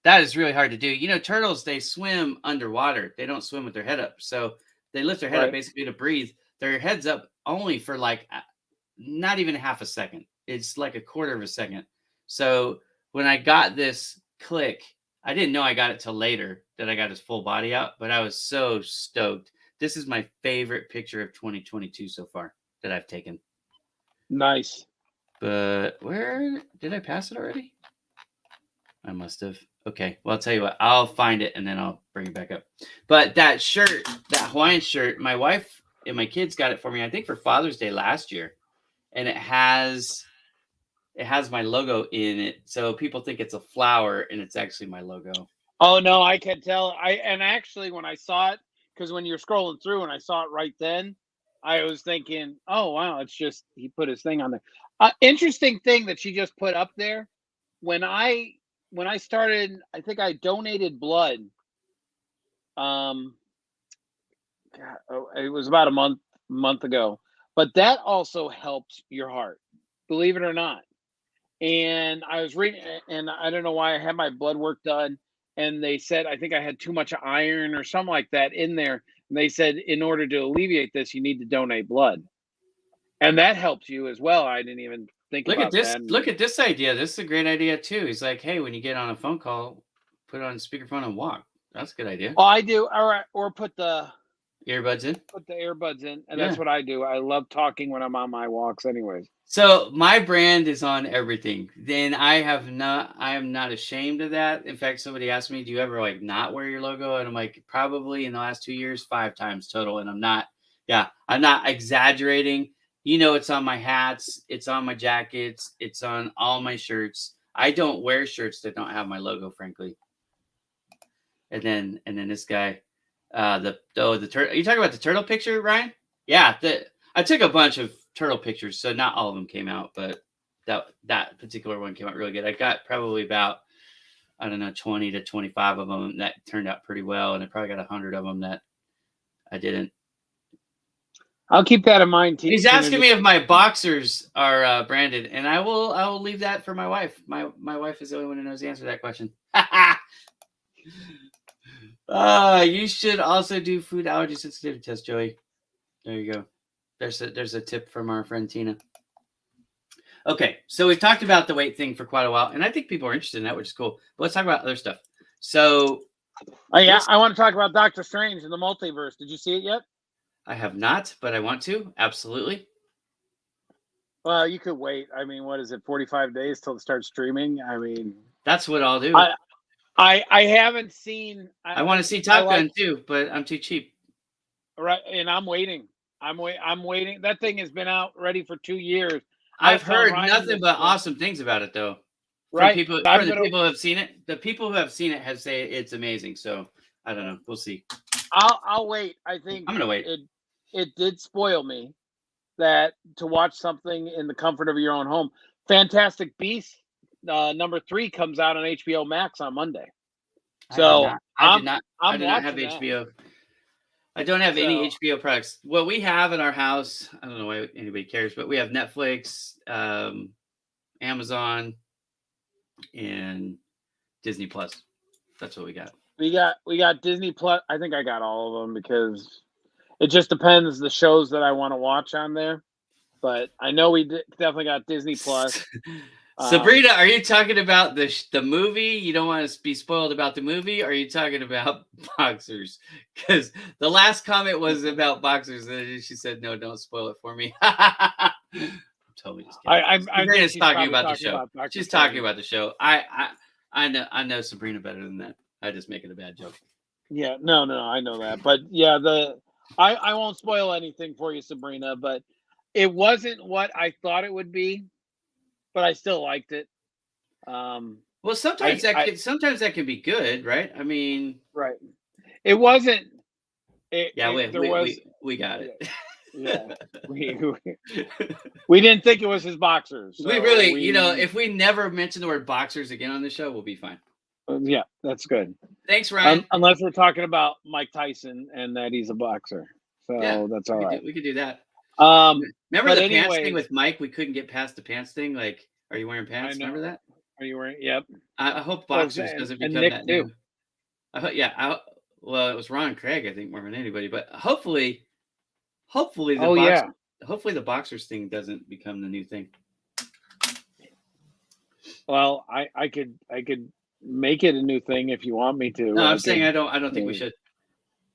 That is really hard to do. You know, turtles, they swim underwater. They don't swim with their head up. So they lift their head up basically to breathe. Their head's up only for like not even half a second. It's like a quarter of a second. So when I got this click, I didn't know I got it till later that I got his full body out, but I was so stoked. This is my favorite picture of 2022 so far that I've taken. Nice. But where did I pass it already? I must have. Okay. Well, I'll tell you what, I'll find it and then I'll bring it back up. But that shirt, that Hawaiian shirt, my wife and my kids got it for me, I think for Father's Day last year. And it has my logo in it. So people think it's a flower and it's actually my logo. Oh no, I can tell. And actually when I saw it, because when you're scrolling through and I saw it right then, I was thinking, oh wow, it's just he put his thing on there. Interesting thing that she just put up there. When I started, I think I donated blood. It was about a month ago. But that also helps your heart, believe it or not. And I was reading, and I don't know why I had my blood work done. And they said, I think I had too much iron or something like that in there. And they said, in order to alleviate this, you need to donate blood. And that helps you as well. I didn't even think about that. Look at this idea. This is a great idea too. He's like, hey, when you get on a phone call, put it on speakerphone and walk. That's a good idea. Oh, I do. All right. Or put the earbuds in. Put the earbuds in. And that's what I do. I love talking when I'm on my walks anyways. So my brand is on everything. Then I am not ashamed of that. In fact, somebody asked me, do you ever like not wear your logo? And I'm like, probably in the last 2 years, 5 times total. And I'm not exaggerating. You know, it's on my hats, it's on my jackets, it's on all my shirts. I don't wear shirts that don't have my logo, frankly. And then this guy, the turtle. Are you talking about the turtle picture, Ryan? Yeah, I took a bunch of turtle pictures, so not all of them came out, but that particular one came out really good. I got probably about 20 to 25 of them that turned out pretty well, and I probably got 100 of them that I didn't. I'll keep that in mind. He's asking me if my boxers are branded, and I will leave that for my wife. My wife is the only one who knows the answer to that question. You should also do food allergy sensitivity test, Joey. There you go. There's a tip from our friend Tina. Okay, so we've talked about the weight thing for quite a while, and I think people are interested in that, which is cool. But let's talk about other stuff. So, I want to talk about Doctor Strange in the multiverse. Did you see it yet? I have not, but I want to. Absolutely. Well, you could wait. I mean, what is it, 45 days till it starts streaming? I mean, that's what I'll do. I haven't seen. I want to see Top Gun too, but I'm too cheap. Right, and I'm waiting. I'm waiting. That thing has been out ready for 2 years. I've heard nothing but awesome things about it, though. Right. The people who have seen it, the people who have seen it have said it's amazing. So I don't know. We'll see. I'll wait. I think I'm gonna wait. It did spoil me that to watch something in the comfort of your own home. Fantastic Beasts number 3 comes out on HBO Max on Monday. So I do not have HBO. I don't have any HBO products. What we have in our house, I don't know why anybody cares, but we have Netflix, Amazon, and Disney Plus. That's what we got. We got Disney Plus. I think I got all of them because it just depends the shows that I want to watch on there. But I know we definitely got Disney Plus. Sabrina, are you talking about the movie? You don't want to be spoiled about the movie? Or are you talking about boxers? Because the last comment was about boxers, and she said, "No, don't spoil it for me." I'm totally just kidding. Sabrina's talking about the show. She's talking about the show. I know Sabrina better than that. I just make it a bad joke. Yeah, no, I know that, but yeah, I won't spoil anything for you, Sabrina. But it wasn't what I thought it would be. But I still liked it. Well, sometimes that can be good, right? I mean, right. It wasn't. We got it. Yeah, we didn't think it was his boxers. So we really, if we never mention the word boxers again on the show, we'll be fine. Yeah, that's good. Thanks, Ryan. Unless we're talking about Mike Tyson and that he's a boxer. So that's all right. We could do that. Remember but the pants thing with Mike? We couldn't get past the pants thing. Like, are you wearing pants? Remember that? Are you wearing? Yep. I hope boxers doesn't become Nick that too. new. I hope, well, it was Ron Craig, I think, more than anybody. But hopefully the boxers thing doesn't become the new thing. Well, I could make it a new thing if you want me to. No, I'm saying I don't think we should.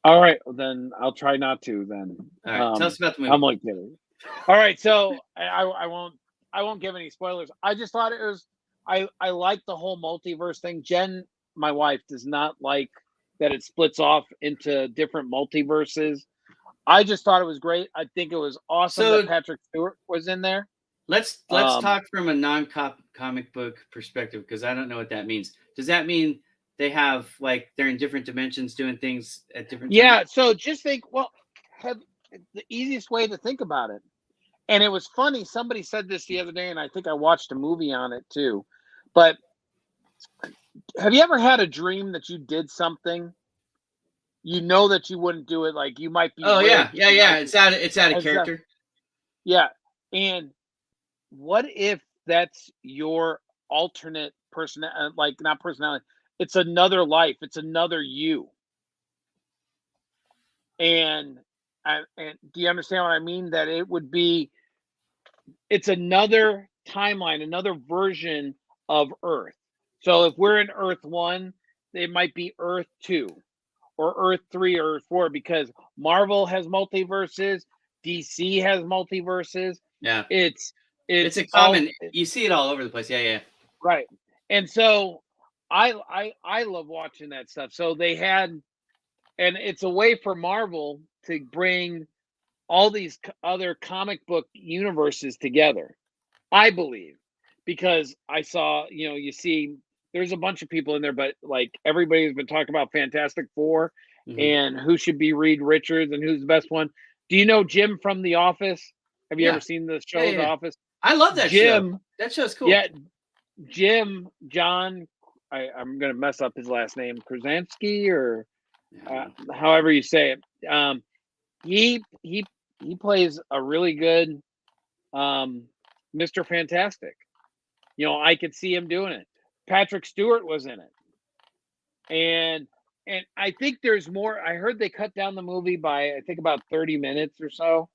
All right, well, then I'll try not to. Then all right, tell us about the movie. I'm like kidding. All right, so I won't give any spoilers. I just thought it was I like the whole multiverse thing. Jen, my wife, does not like that it splits off into different multiverses. I just thought it was great. I think it was awesome that Patrick Stewart was in there. Let's talk from a non-comic book perspective, because I don't know what that means. Does that mean they have, like, they're in different dimensions doing things at different times? Yeah, so just think, the easiest way to think about it. And it was funny, somebody said this the other day, and I think I watched a movie on it too. But have you ever had a dream that you did something, you know that you wouldn't do it, like you might be yeah. It's out of character. Yeah. And what if that's your alternate person, like not personality, it's another life, it's another you. And do you understand what I mean? That it's another timeline, another version of Earth. So if we're in Earth 1, it might be Earth 2 or Earth 3 or Earth 4, because Marvel has multiverses, DC has multiverses. Yeah. It's a common, you see it all over the place. Yeah. Right. And so I love watching that stuff. So they had, and it's a way for Marvel to bring all these other comic book universes together, I believe, because I saw, you see there's a bunch of people in there, but like everybody's been talking about Fantastic Four and who should be Reed Richards and who's the best one. Do you know Jim from The Office? Have you ever seen the show The Office? I love that show. That show's cool. Yeah, John, I'm going to mess up his last name, Krasinski, or however you say it. He plays a really good Mr. Fantastic. I could see him doing it. Patrick Stewart was in it. And I think there's more. I heard they cut down the movie by, I think, about 30 minutes or so.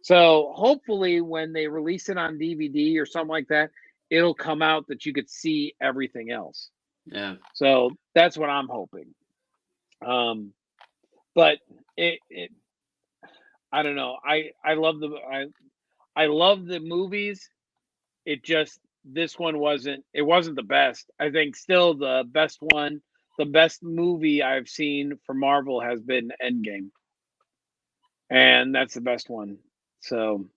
So hopefully when they release it on DVD or something like that, it'll come out that you could see everything else. Yeah. So that's what I'm hoping. But I don't know. I love the movies. It just, this one wasn't the best. I think still the best movie I've seen for Marvel has been Endgame. And that's the best one. So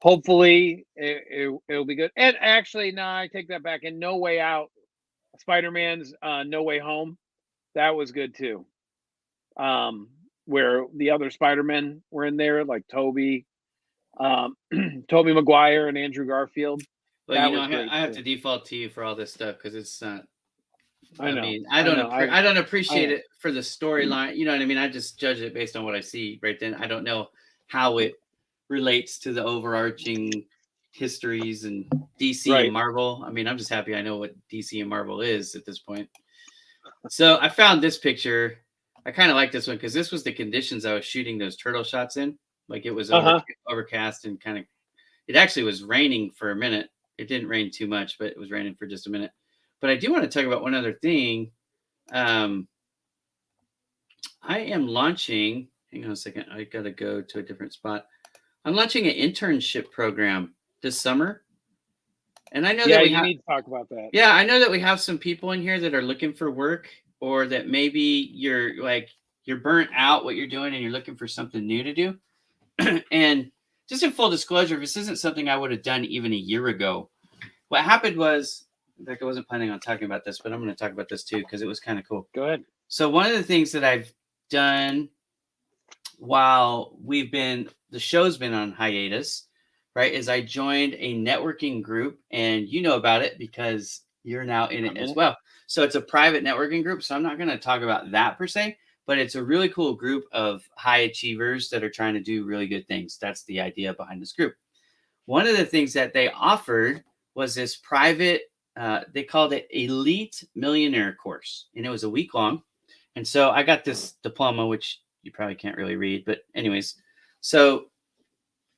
hopefully it'll be good. And actually, no, I take that back. And No Way Out, Spider-Man's No Way Home, that was good too. Where the other Spider-Men were in there, like Tobey Maguire and Andrew Garfield. Well, I have to default to you for all this stuff because it's not. I don't appreciate it for the storyline. You know what I mean? I just judge it based on what I see right then. I don't know how it relates to the overarching histories and DC and Marvel. I mean, I'm just happy I know what DC and Marvel is at this point. So I found this picture. I kind of like this one because this was the conditions I was shooting those turtle shots in. Like it was overcast and kind of, it actually was raining for a minute. It didn't rain too much, but it was raining for just a minute. But I do want to talk about one other thing. I am launching, hang on a second. I got to go to a different spot. I'm launching an internship program this summer. And I know that we need to talk about that. Yeah, I know that we have some people in here that are looking for work, or that maybe you're burnt out what you're doing and you're looking for something new to do. And just in full disclosure, this isn't something I would have done even a year ago. What happened was, in fact, I wasn't planning on talking about this, but I'm going to talk about this too because it was kind of cool. Go ahead. So one of the things that I've done while the show's been on hiatus, right, is I joined a networking group, and you know about it because you're now in it as well. So it's a private networking group. So I'm not going to talk about that per se, but it's a really cool group of high achievers that are trying to do really good things. That's the idea behind this group. One of the things that they offered was this private, they called it Elite Millionaire course, and it was a week long. And so I got this diploma, which you probably can't really read, but anyways, so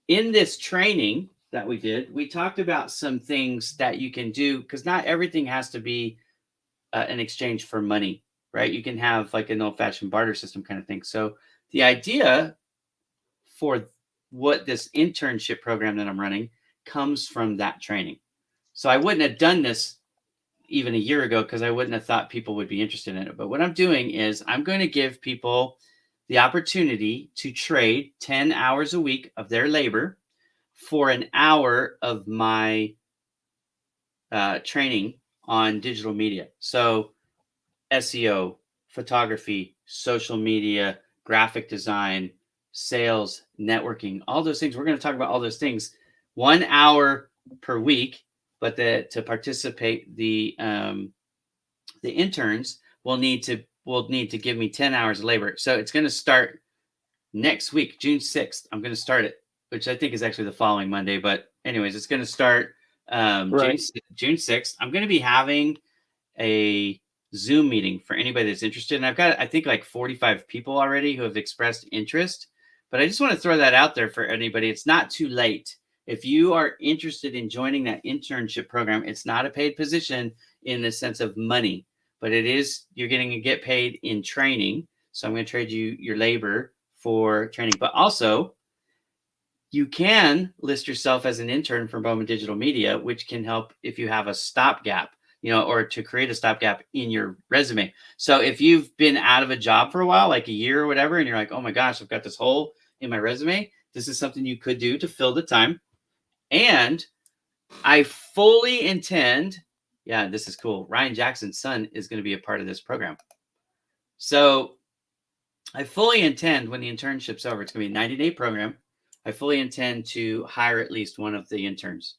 in this training that we did, we talked about some things that you can do, because not everything has to be an exchange for money, right? You can have like an old-fashioned barter system kind of thing. So the idea for what this internship program that I'm running comes from that training. So I wouldn't have done this even a year ago because I wouldn't have thought people would be interested in it. But what I'm doing is I'm going to give people the opportunity to trade 10 hours a week of their labor for an hour of my training on digital media. So SEO, photography, social media, graphic design, sales, networking, all those things. We're going to talk about all those things 1 hour per week, but to participate, the interns will need to give me 10 hours of labor. So it's going to start next week, June 6th. I'm going to start it, which I think is actually the following Monday. But anyways, it's going to start June 6th. I'm going to be having a Zoom meeting for anybody that's interested. And I've got, I think, like 45 people already who have expressed interest. But I just want to throw that out there for anybody. It's not too late. If you are interested in joining that internship program, it's not a paid position in the sense of money, but it is, you're getting to get paid in training. So I'm going to trade you your labor for training. But also, you can list yourself as an intern from Bowman Digital Media, which can help if you have a stopgap, or to create a stopgap in your resume. So if you've been out of a job for a while, like a year or whatever, and you're like, oh my gosh, I've got this hole in my resume, this is something you could do to fill the time. And I fully intend, yeah, this is cool. Ryan Jackson's son is going to be a part of this program. So I fully intend, when the internship's over, it's going to be a 90-day program. I fully intend to hire at least one of the interns.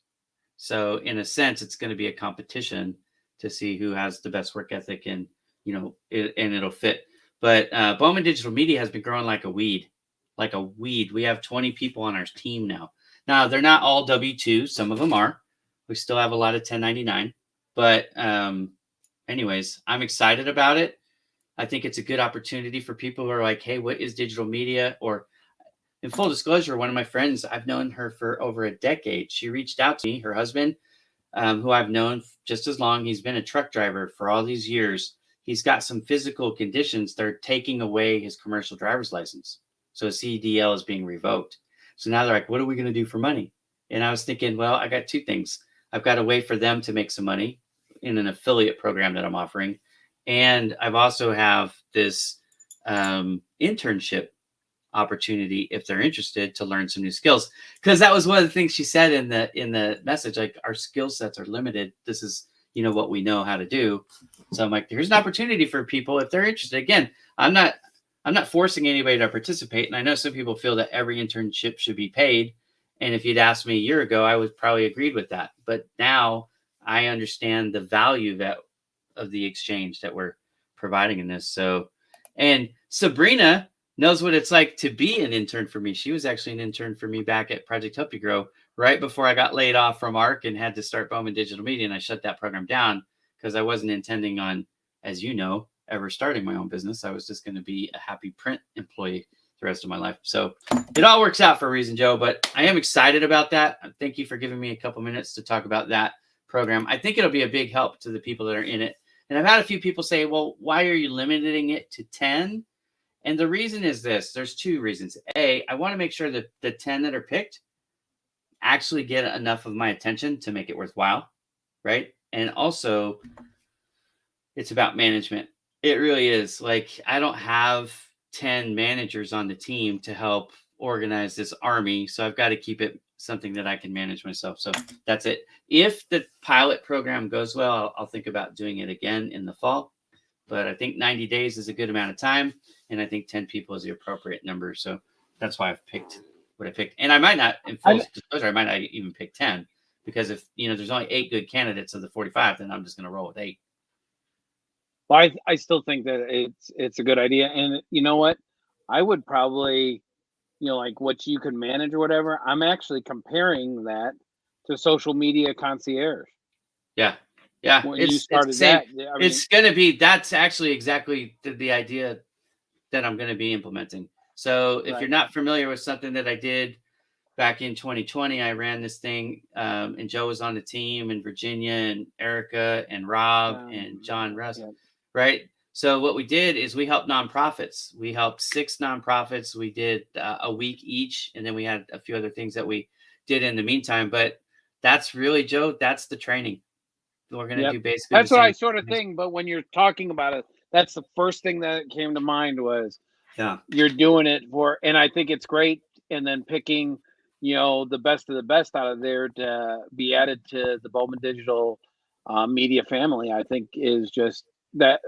So in a sense, it's going to be a competition to see who has the best work ethic, and, and it'll fit. But Bowman Digital Media has been growing like a weed. We have 20 people on our team now. Now, they're not all W-2. Some of them are. We still have a lot of 1099. But anyways, I'm excited about it. I think it's a good opportunity for people who are like, hey, what is digital media? Or, in full disclosure, one of my friends, I've known her for over a decade. She reached out to me, her husband, who I've known just as long. He's been a truck driver for all these years. He's got some physical conditions that are taking away his commercial driver's license. So his CDL is being revoked. So now they're like, what are we going to do for money? And I was thinking, well, I got two things. I've got a way for them to make some money in an affiliate program that I'm offering. And I've also have this internship opportunity, if they're interested, to learn some new skills. Because that was one of the things she said in the message, like, our skill sets are limited. This is, what we know how to do. So I'm like, here's an opportunity for people if they're interested. Again, I'm not forcing anybody to participate. And I know some people feel that every internship should be paid. And if you'd asked me a year ago, I would probably agreed with that. But now I understand the value of the exchange that we're providing in this. So, and Sabrina knows what it's like to be an intern for me. She was actually an intern for me back at Project Help You Grow right before I got laid off from ARC and had to start Bowman Digital Media. And I shut that program down because I wasn't intending on, as you know, ever starting my own business. I was just going to be a happy print employee the rest of my life. So it all works out for a reason, Joe, but I am excited about that. Thank you for giving me a couple minutes to talk about that program. I think it'll be a big help to the people that are in it. And I've had a few people say, well, why are you limiting it to 10? And the reason is this. There's two reasons. A, I want to make sure that the 10 that are picked actually get enough of my attention to make it worthwhile, right? And also, it's about management. It really is. Like, I don't have 10 managers on the team to help organize this army, so I've got to keep it something that I can manage myself. So that's it. If the pilot program goes well, I'll think about doing it again in the fall. But I think 90 days is a good amount of time. And I think 10 people is the appropriate number. So that's why I've picked what I picked. And I might not, in full disclosure, I might not even pick 10. Because if, there's only 8 good candidates of the 45, then I'm just going to roll with 8. Well, I still think that it's a good idea, and you know what? I would probably, like what you can manage or whatever. I'm actually comparing that to social media concierge. Yeah. Yeah. When you It's the started same. that, I mean, It's going to be, that's actually exactly the idea that I'm going to be implementing. So if you're right. not familiar with something that I did back in 2020, I ran this thing, and Joe was on the team, and Virginia and Erica and Rob and John Russ, Yeah. right? So what we did is we helped nonprofits. We helped 6 nonprofits. We did a week each, and then we had a few other things that we did in the meantime. But that's really, Joe, that's the training. We're going to Yep. do basically the That's what I same sort of things. think. But when you're talking about it, that's the first thing that came to mind was Yeah. you're doing it for, and I think it's great. And then picking, the best of the best out of there to be added to the Bowman Digital media family, I think is just that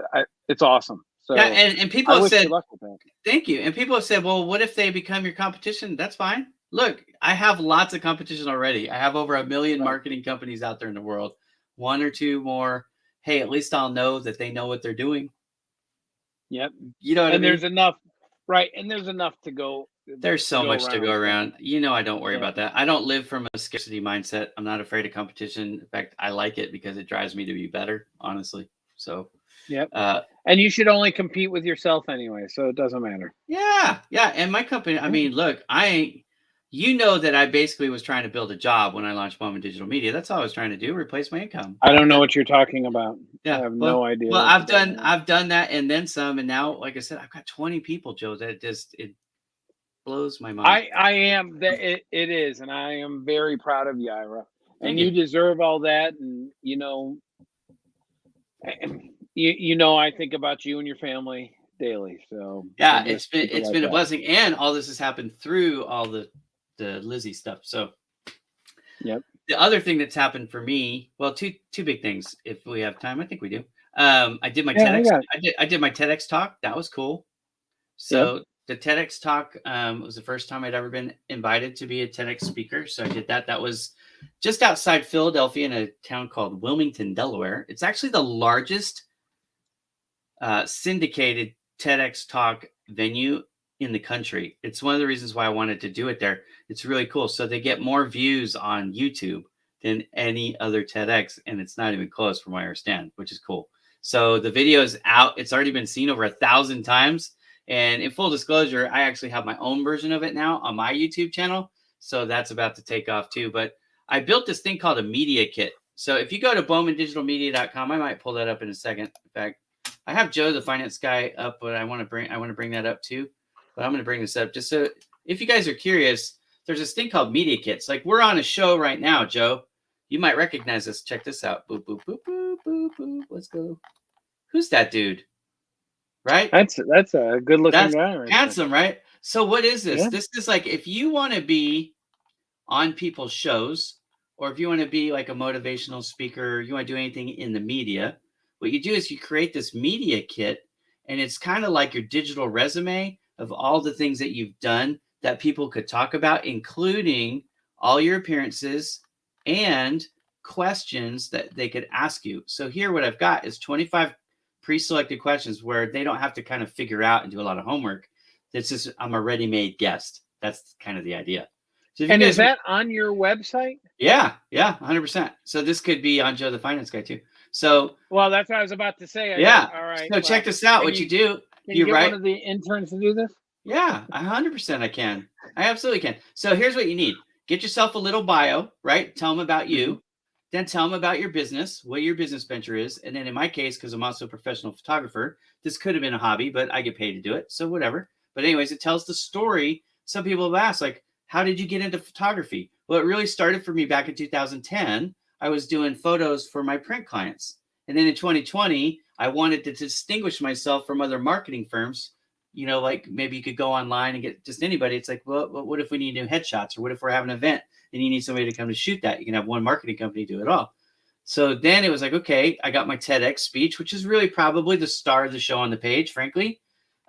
it's awesome. Yeah. So And people I have wish you said, luck with that. thank you. And people have said, well, what if they become your competition? That's fine. Look, I have lots of competition already. I have over 1 million Right. marketing companies out there in the world. 1 or 2 more. Hey, at least I'll know that they know what they're doing. Yep. You know what I And mean? there's enough, right? And there's enough to go. There's so much to go So, around. I don't worry yeah. about that. I don't live from a scarcity mindset. I'm not afraid of competition. In fact, I like it because it drives me to be better, honestly. So, Yep. uh, And you should only compete with yourself anyway, so it doesn't matter. yeah, yeah. And my company, I mean, look, that I basically was trying to build a job when I launched Bowman Digital Media. That's all I was trying to do, replace my income. I don't know what you're talking about. I Yeah. have Well, no idea. well, what you're talking about. I've done that and then some. And now, like I said, I've got 20 people, Joe, that it blows my mind. I am that it is, and I am very proud of you, Ira. Thank And you. you deserve all that. And I think about you and your family daily. So Yeah, just keep it it's like been a that. blessing. And all this has happened through all the Lizzie stuff. So Yep. the other thing that's happened for me, well, two big things. If we have time, I think we do. I did my Yeah, we TEDx. got it. I did my TEDx talk. That was cool. Yep. So the TEDx talk was the first time I'd ever been invited to be a TEDx speaker. So I did that. That was just outside Philadelphia in a town called Wilmington, Delaware. It's actually the largest syndicated TEDx talk venue in the country. It's one of the reasons why I wanted to do it there. It's really cool. So they get more views on YouTube than any other TEDx, and it's not even close from what I understand, which is cool. So the video is out. It's already been seen over 1,000 times. And in full disclosure, I actually have my own version of it now on my YouTube channel. So that's about to take off too. But I built this thing called a media kit. So if you go to bowmandigitalmedia.com, I might pull that up in a second. In fact, I have Joe, the finance guy, up, but I want to bring that up too. But I'm going to bring this up just so if you guys are curious, there's this thing called media kits. Like we're on a show right now, Joe. You might recognize this. Check this out. Boop, boop, boop, boop, boop, boop. Let's go. Who's that dude? Right? That's a good looking guy. Right Handsome, right? So what is this? Yeah. This is like if you want to be on people's shows, or if you want to be like a motivational speaker, you want to do anything in the media, what you do is you create this media kit, and it's kind of like your digital resume of all the things that you've done that people could talk about, including all your appearances and questions that they could ask you. So here what I've got is 25 pre-selected questions where they don't have to kind of figure out and do a lot of homework. This is I'm a ready-made guest. That's kind of the idea. So and is that on your website? Yeah, 100%. So this could be on Joe the Finance Guy too. So well, that's what I was about to say. All right. So check this out. What you do? Can you get one of the interns to do this? Yeah, 100% I can. I absolutely can. So here's what you need. Get yourself a little bio, right? Tell them about you. Mm-hmm. Then tell them about your business, what your business venture is. And then in my case, because I'm also a professional photographer, this could have been a hobby, but I get paid to do it. So whatever. But anyways, it tells the story. Some people have asked, like, how did you get into photography? Well, it really started for me back in 2010. I was doing photos for my print clients. And then in 2020, I wanted to distinguish myself from other marketing firms. Like maybe you could go online and get just anybody. It's like, well, what if we need new headshots? Or what if we're having an event and you need somebody to come to shoot that? You can have one marketing company do it all. So then it was like, okay, I got my TEDx speech, which is really probably the star of the show on the page, frankly.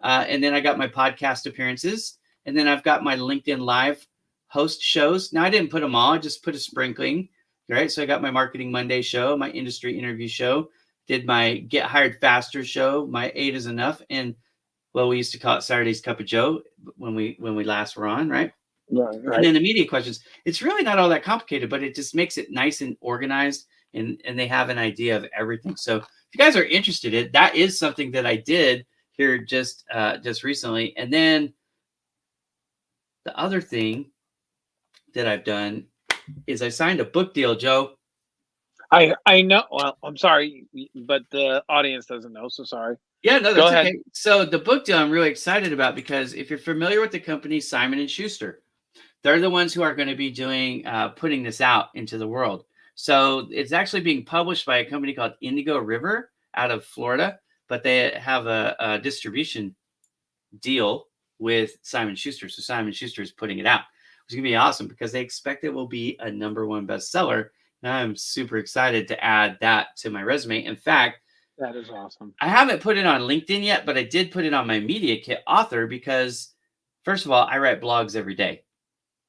And then I got my podcast appearances. And then I've got my LinkedIn Live host shows. Now, I didn't put them all. I just put a sprinkling, right? So I got my Marketing Monday show, my industry interview show, did my Get Hired Faster show, my 8 is Enough, and well, we used to call it Saturday's Cup of Joe when we last were on, right? Right. And then the media questions. It's really not all that complicated, but it just makes it nice and organized, and they have an idea of everything. So if you guys are interested in, that is something that I did here just recently. And then the other thing that I've done is I signed a book deal, Joe. I know. Well, I'm sorry, but the audience doesn't know, so sorry. Yeah, no, Go that's ahead. okay. So the book deal I'm really excited about, because if you're familiar with the company Simon & Schuster, they're the ones who are going to be doing putting this out into the world. So it's actually being published by a company called Indigo River out of Florida, but they have a distribution deal with Simon & Schuster. So Simon & Schuster is putting it out, which is going to be awesome because they expect it will be a #1 bestseller. And I'm super excited to add that to my resume. In fact, that is awesome. I haven't put it on LinkedIn yet, but I did put it on my Media Kit author because, first of all, I write blogs every day.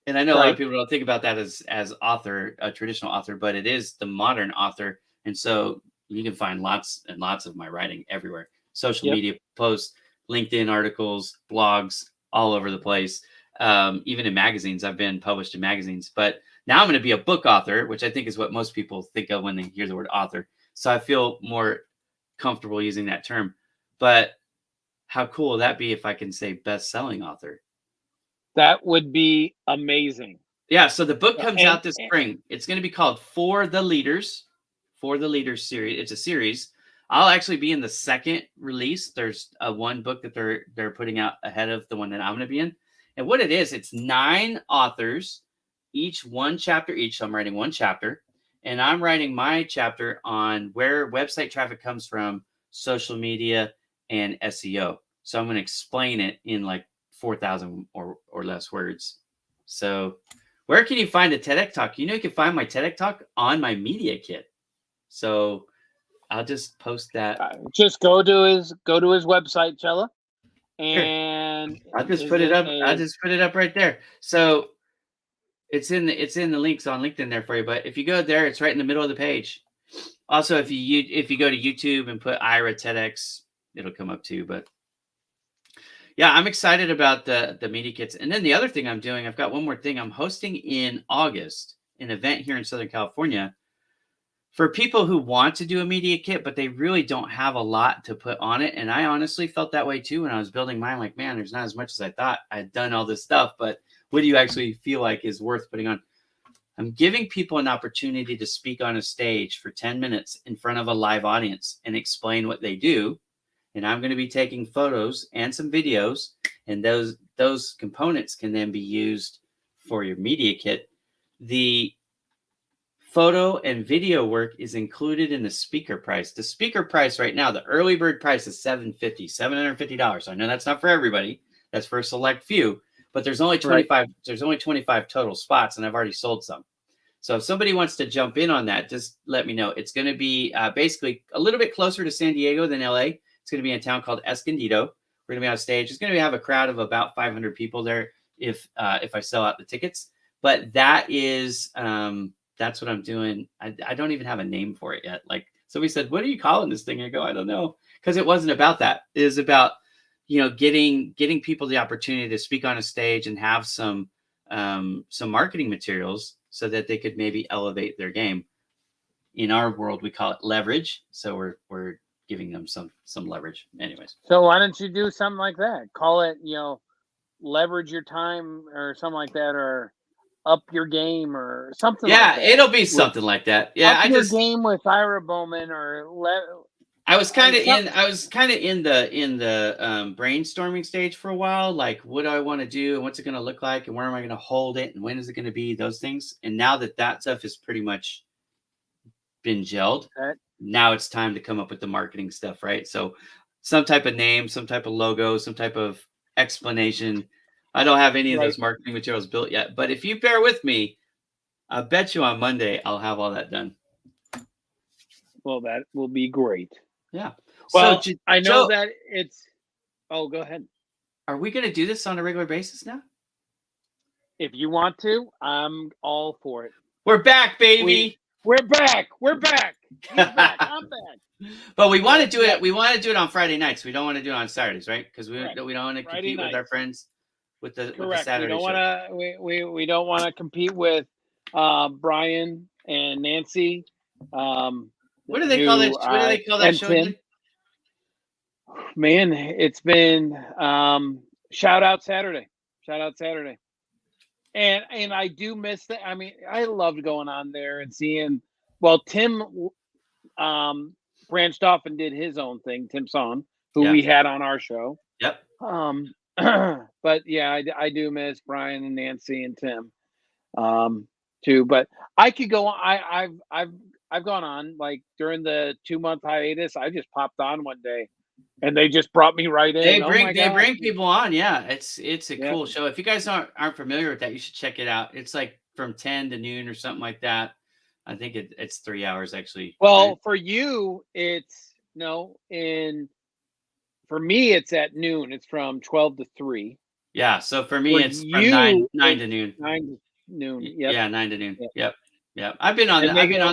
And I know a lot of people don't think about that as author, a traditional author, but it is the modern author. And so you can find lots and lots of my writing everywhere. Social media posts, LinkedIn articles, blogs, all over the place. Even in magazines, I've been published in magazines. But now I'm going to be a book author, which I think is what most people think of when they hear the word author. So I feel more comfortable using that term. But how cool will that be if I can say best-selling author? That would be amazing. Yeah, so the book comes out this spring. It's going to be called For the Leaders series. It's a series. I'll actually be in the second release. There's one book that they're putting out ahead of the one that I'm going to be in. And what it is, it's 9 authors, each one chapter each. So I'm writing one chapter, and I'm writing my chapter on where website traffic comes from, social media, and SEO. So I'm going to explain it in like 4,000 or less words. So where can you find a TEDx talk? You can find my TEDx talk on my Media Kit. So I'll just post that. Just go to his website, Chella, and I'll just put it up. I'll just put it up right there. So it's in the links on LinkedIn there for you. But if you go there, it's right in the middle of the page. Also, if you go to YouTube and put Ira TEDx, it'll come up too. But yeah, I'm excited about the Media Kits. And then the other thing I'm doing, I've got one more thing. I'm hosting in August an event here in Southern California for people who want to do a Media Kit, but they really don't have a lot to put on it. And I honestly felt that way too when I was building mine. Like, man, there's not as much as I thought. I'd done all this stuff, but what do you actually feel like is worth putting on? I'm giving people an opportunity to speak on a stage for 10 minutes in front of a live audience and explain what they do. And I'm going to be taking photos and some videos, and those components can then be used for your Media Kit. The photo and video work is included in the speaker price. The speaker price right now, the early bird price is $750. I know that's not for everybody. That's for a select few, but there's only 25. There's only 25 total spots, and I've already sold some. So if somebody wants to jump in on that, just let me know. It's going to be basically a little bit closer to San Diego than LA. It's going to be in a town called Escondido. We're going to be on stage. It's going to have a crowd of about 500 people there if I sell out the tickets. But that is that's what I'm doing. I don't even have a name for it yet. Like somebody said, "What are you calling this thing?" I go, "I don't know," because it wasn't about that. It was about getting people the opportunity to speak on a stage and have some marketing materials so that they could maybe elevate their game. In our world, we call it leverage. So we're giving them some leverage. Anyways. So why don't you do something like that? Call it, leverage your time or something like that, or up your game or something like that. Yeah, it'll be something like that. Yeah, up your game with Ira Bowman or I was kind of in the brainstorming stage for a while. Like, what do I want to do and what's it going to look like and where am I going to hold it and when is it going to be, those things. And now that stuff is pretty much been gelled, now it's time to come up with the marketing stuff, right? So some type of name, some type of logo, some type of explanation. I don't have any of those marketing materials built yet, but if you bear with me, I bet you on Monday I'll have all that done. Well, that will be great. Yeah. Well, so, I know that it's. Oh, go ahead. Are we going to do this on a regular basis now? If you want to, I'm all for it. We're back, baby. We're back. He's back. I'm back. But we want to do it. We want to do it on Friday nights. We don't want to do it on Saturdays, right? Because we don't want to compete with our friends with the Saturday show. We don't want to compete with Brian and Nancy. What do they call that? What do they call that show again? Man, it's been Shout Out Saturday. And I do miss that. I mean, I loved going on there and seeing. Well, Tim branched off and did his own thing. Tim Son, who we had on our show. Yep. But yeah, I do miss Brian and Nancy and Tim, too. But I could go on. I've gone on like during the 2-month hiatus. I just popped on one day. And they just brought me right in. They bring people on. Yeah, it's a cool show. If you guys aren't familiar with that, you should check it out. It's like from 10 to noon or something like that. I think it's 3 hours actually. Well, right? For you, for me, it's at noon. It's from 12 to 3. Yeah. So for me, it's from 9 to noon. 9 to noon. Yep. Yeah, 9 to noon. Yep. I've been on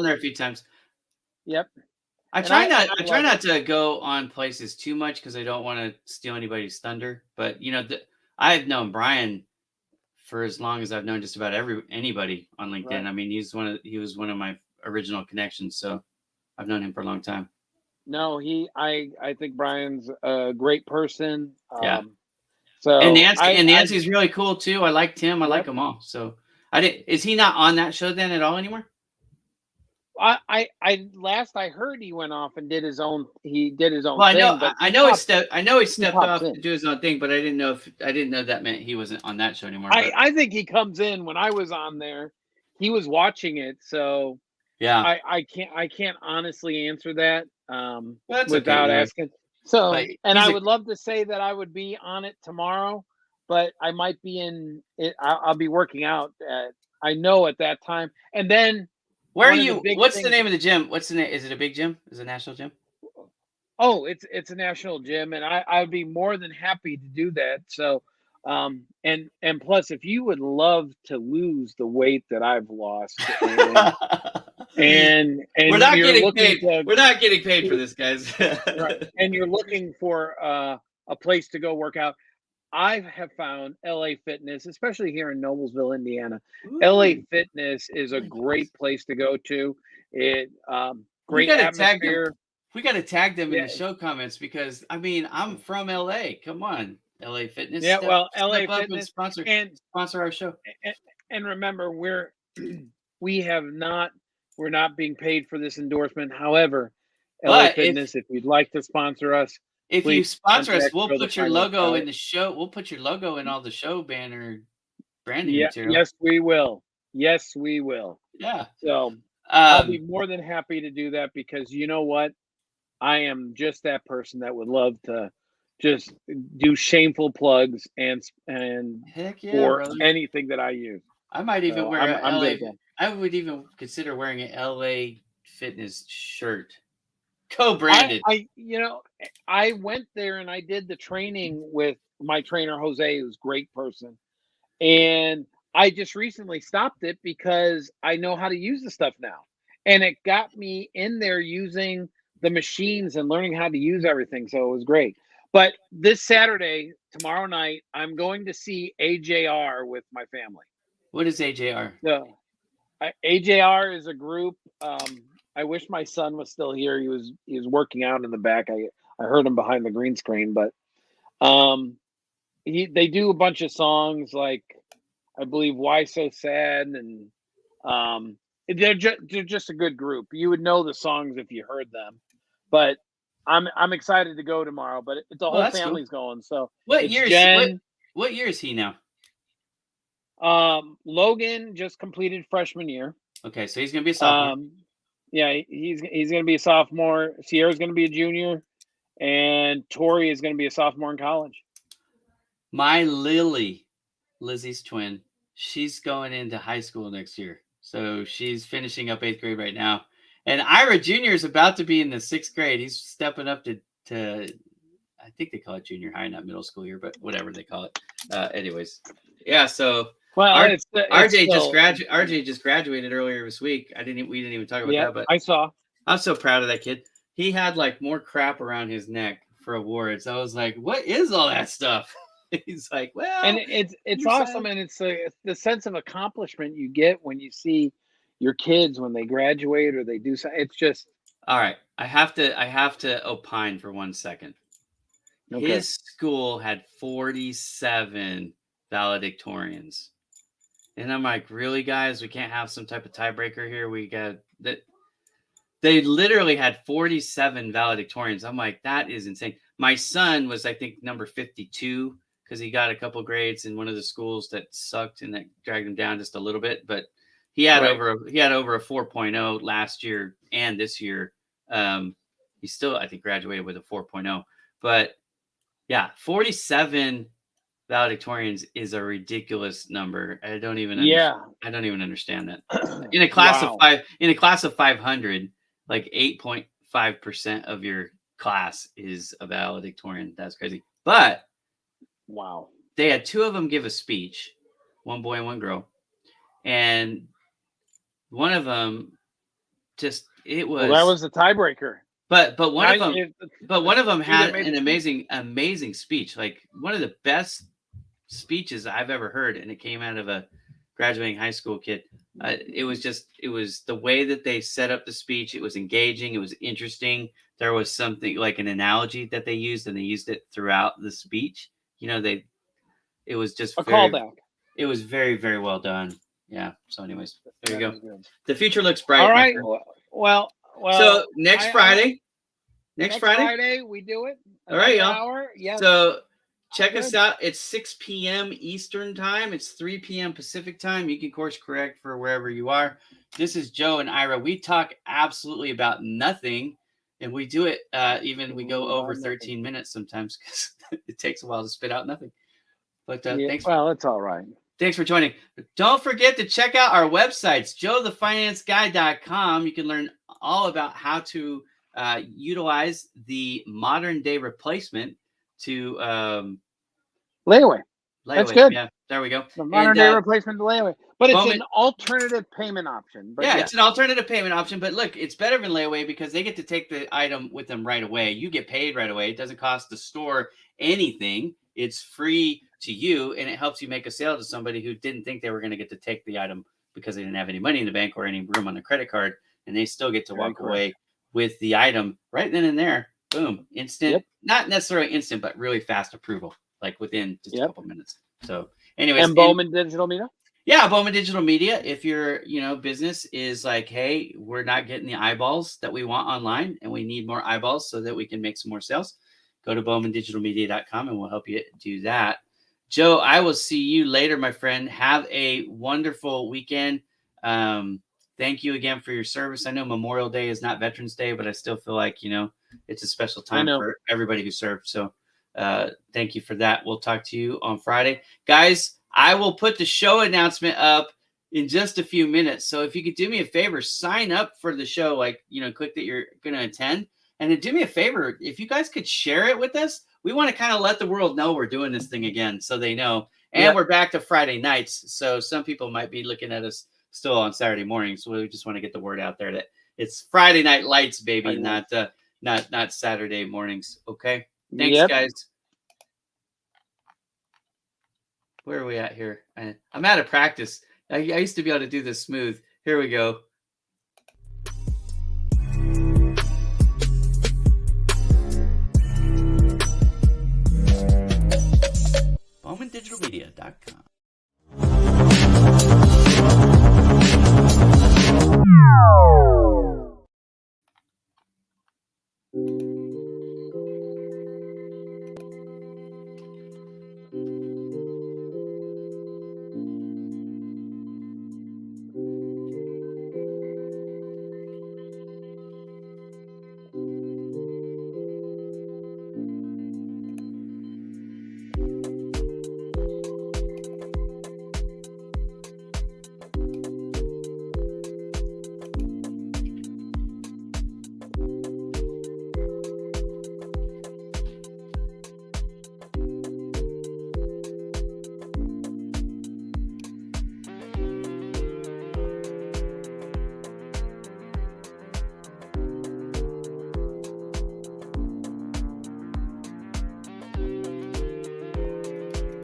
there a few times. Yep. I try not to go on places too much because I don't want to steal anybody's thunder. But I've known Brian for as long as I've known just about anybody on LinkedIn. Right. I mean, he was one of my original connections, so I've known him for a long time. No, I think Brian's a great person. Yeah. So and Nancy's really cool too. I like Tim. I like them all. So is he not on that show then at all anymore? Last I heard he went off and did his own. He did his own. Well, thing, I know he stepped off to do his own thing, but I didn't know that meant he wasn't on that show anymore. I think he comes in. When I was on there, he was watching it. So yeah, I can't honestly answer that without asking. So I would love to say that I would be on it tomorrow, but I might be in it. I'll be working out I know at that time, and then. Where are you? What's the name of the gym? What's the name? Is it a big gym? Is it a national gym? Oh, it's a national gym, and I'd be more than happy to do that. So, and plus, if you would love to lose the weight that I've lost, and we're not getting paid. We're not getting paid for this, guys. Right. And you're looking for a place to go work out. I have found LA Fitness, especially here in Noblesville, Indiana. Ooh. LA Fitness is a great place to go to. It great atmosphere. We got to tag them in the show comments because I mean I'm from LA. Come on, LA Fitness. Yeah, LA Fitness sponsor our show. And remember, we're not being paid for this endorsement. However, LA Fitness, if you'd like to sponsor us. If you sponsor us, we'll put your logo in the show. We'll put your logo in all the show banner branding material. Yes, we will. Yeah. So I'll be more than happy to do that because you know what? I am just that person that would love to just do shameful plugs and for anything that I use. I might even wear I would even consider wearing an LA Fitness shirt. Co-branded. I went there and I did the training with my trainer Jose, who's a great person, and I just recently stopped it because I know how to use the stuff now, and it got me in there using the machines and learning how to use everything. So it was great. But this Saturday, tomorrow night, I'm going to see AJR with my family. What is AJR? So, AJR is a group. I wish my son was still here. He was working out in the back. I heard him behind the green screen, but they do a bunch of songs like I believe "Why So Sad" and they're just a good group. You would know the songs if you heard them. But I'm excited to go tomorrow. But the whole family's going. So what year is he now? Logan just completed freshman year. Okay, so he's gonna be a sophomore. Yeah, he's going to be a sophomore. Sierra's going to be a junior, and Tori is going to be a sophomore in college. My Lizzie's twin, she's going into high school next year. So she's finishing up 8th grade right now. And Ira Jr. is about to be in the 6th grade. He's stepping up to I think they call it junior high, not middle school here, but whatever they call it. Anyways, yeah, so Well, RJ just graduated earlier this week. We didn't even talk about that, but I saw. I'm so proud of that kid. He had like more crap around his neck for awards. I was like, what is all that stuff? He's like, well, and it's awesome, and it's the sense of accomplishment you get when you see your kids when they graduate or they do something. It's just all right. I have to opine for 1 second. Okay. His school had 47 valedictorians. And I'm like, really, guys? We can't have some type of tiebreaker here. We got that. They literally had 47 valedictorians. I'm like, that is insane. My son was, I think, number 52 because he got a couple grades in one of the schools that sucked and that dragged him down just a little bit. But he had over a 4.0 last year and this year. He still, I think, graduated with a 4.0. But yeah, 47 valedictorians is a ridiculous number. I don't even understand that. In a class of 500, like 8.5% of your class is a valedictorian. That's crazy. But wow. They had two of them give a speech, one boy and one girl. And one of them that was the tiebreaker. But one of them had an amazing speech, like one of the best speeches I've ever heard, and it came out of a graduating high school kid. It was the way that they set up the speech. It was engaging. It was interesting. There was something like an analogy that they used, and they used it throughout the speech. It was just a callback. It was very, very well done. Yeah. So anyways, there you go. The future looks bright. All right. Well, so next Friday we do it. All right, y'all. Yes. So check us out. It's 6 p.m. Eastern time. It's 3 p.m. Pacific time. You can course correct for wherever you are. This is Joe and Ira. We talk absolutely about nothing, and we do it. We go over 13 minutes sometimes because it takes a while to spit out nothing. But thanks. Well, it's all right. Thanks for joining. Don't forget to check out our websites, joethefinanceguy.com. You can learn all about how to utilize the modern day replacement to layaway. That's good. Yeah, there we go. The modern day replacement to layaway. But it's an alternative payment option. But it's an alternative payment option. But look, it's better than layaway because they get to take the item with them right away. You get paid right away. It doesn't cost the store anything. It's free to you, and it helps you make a sale to somebody who didn't think they were going to get to take the item because they didn't have any money in the bank or any room on their credit card, and they still get to walk away with the item right then and there. Boom, instant, not necessarily instant, but really fast approval, like within just a couple minutes. So anyways. And Bowman Digital Media? Yeah, Bowman Digital Media. If your business is like, hey, we're not getting the eyeballs that we want online and we need more eyeballs so that we can make some more sales, go to bowmandigitalmedia.com and we'll help you do that. Joe, I will see you later, my friend. Have a wonderful weekend. Thank you again for your service. I know Memorial Day is not Veterans Day, but I still feel like, it's a special time for everybody who served. So thank you for that. We'll talk to you on Friday. Guys, I will put the show announcement up in just a few minutes. So if you could do me a favor, sign up for the show, click that you're going to attend. And then do me a favor, if you guys could share it with us, we want to kind of let the world know we're doing this thing again so they know. And we're back to Friday nights. So some people might be looking at us still on Saturday mornings. So we just want to get the word out there that it's Friday Night Lights, baby, not Saturday mornings. Okay. Thanks, guys. Where are we at here? I'm out of practice. I used to be able to do this smooth. Here we go.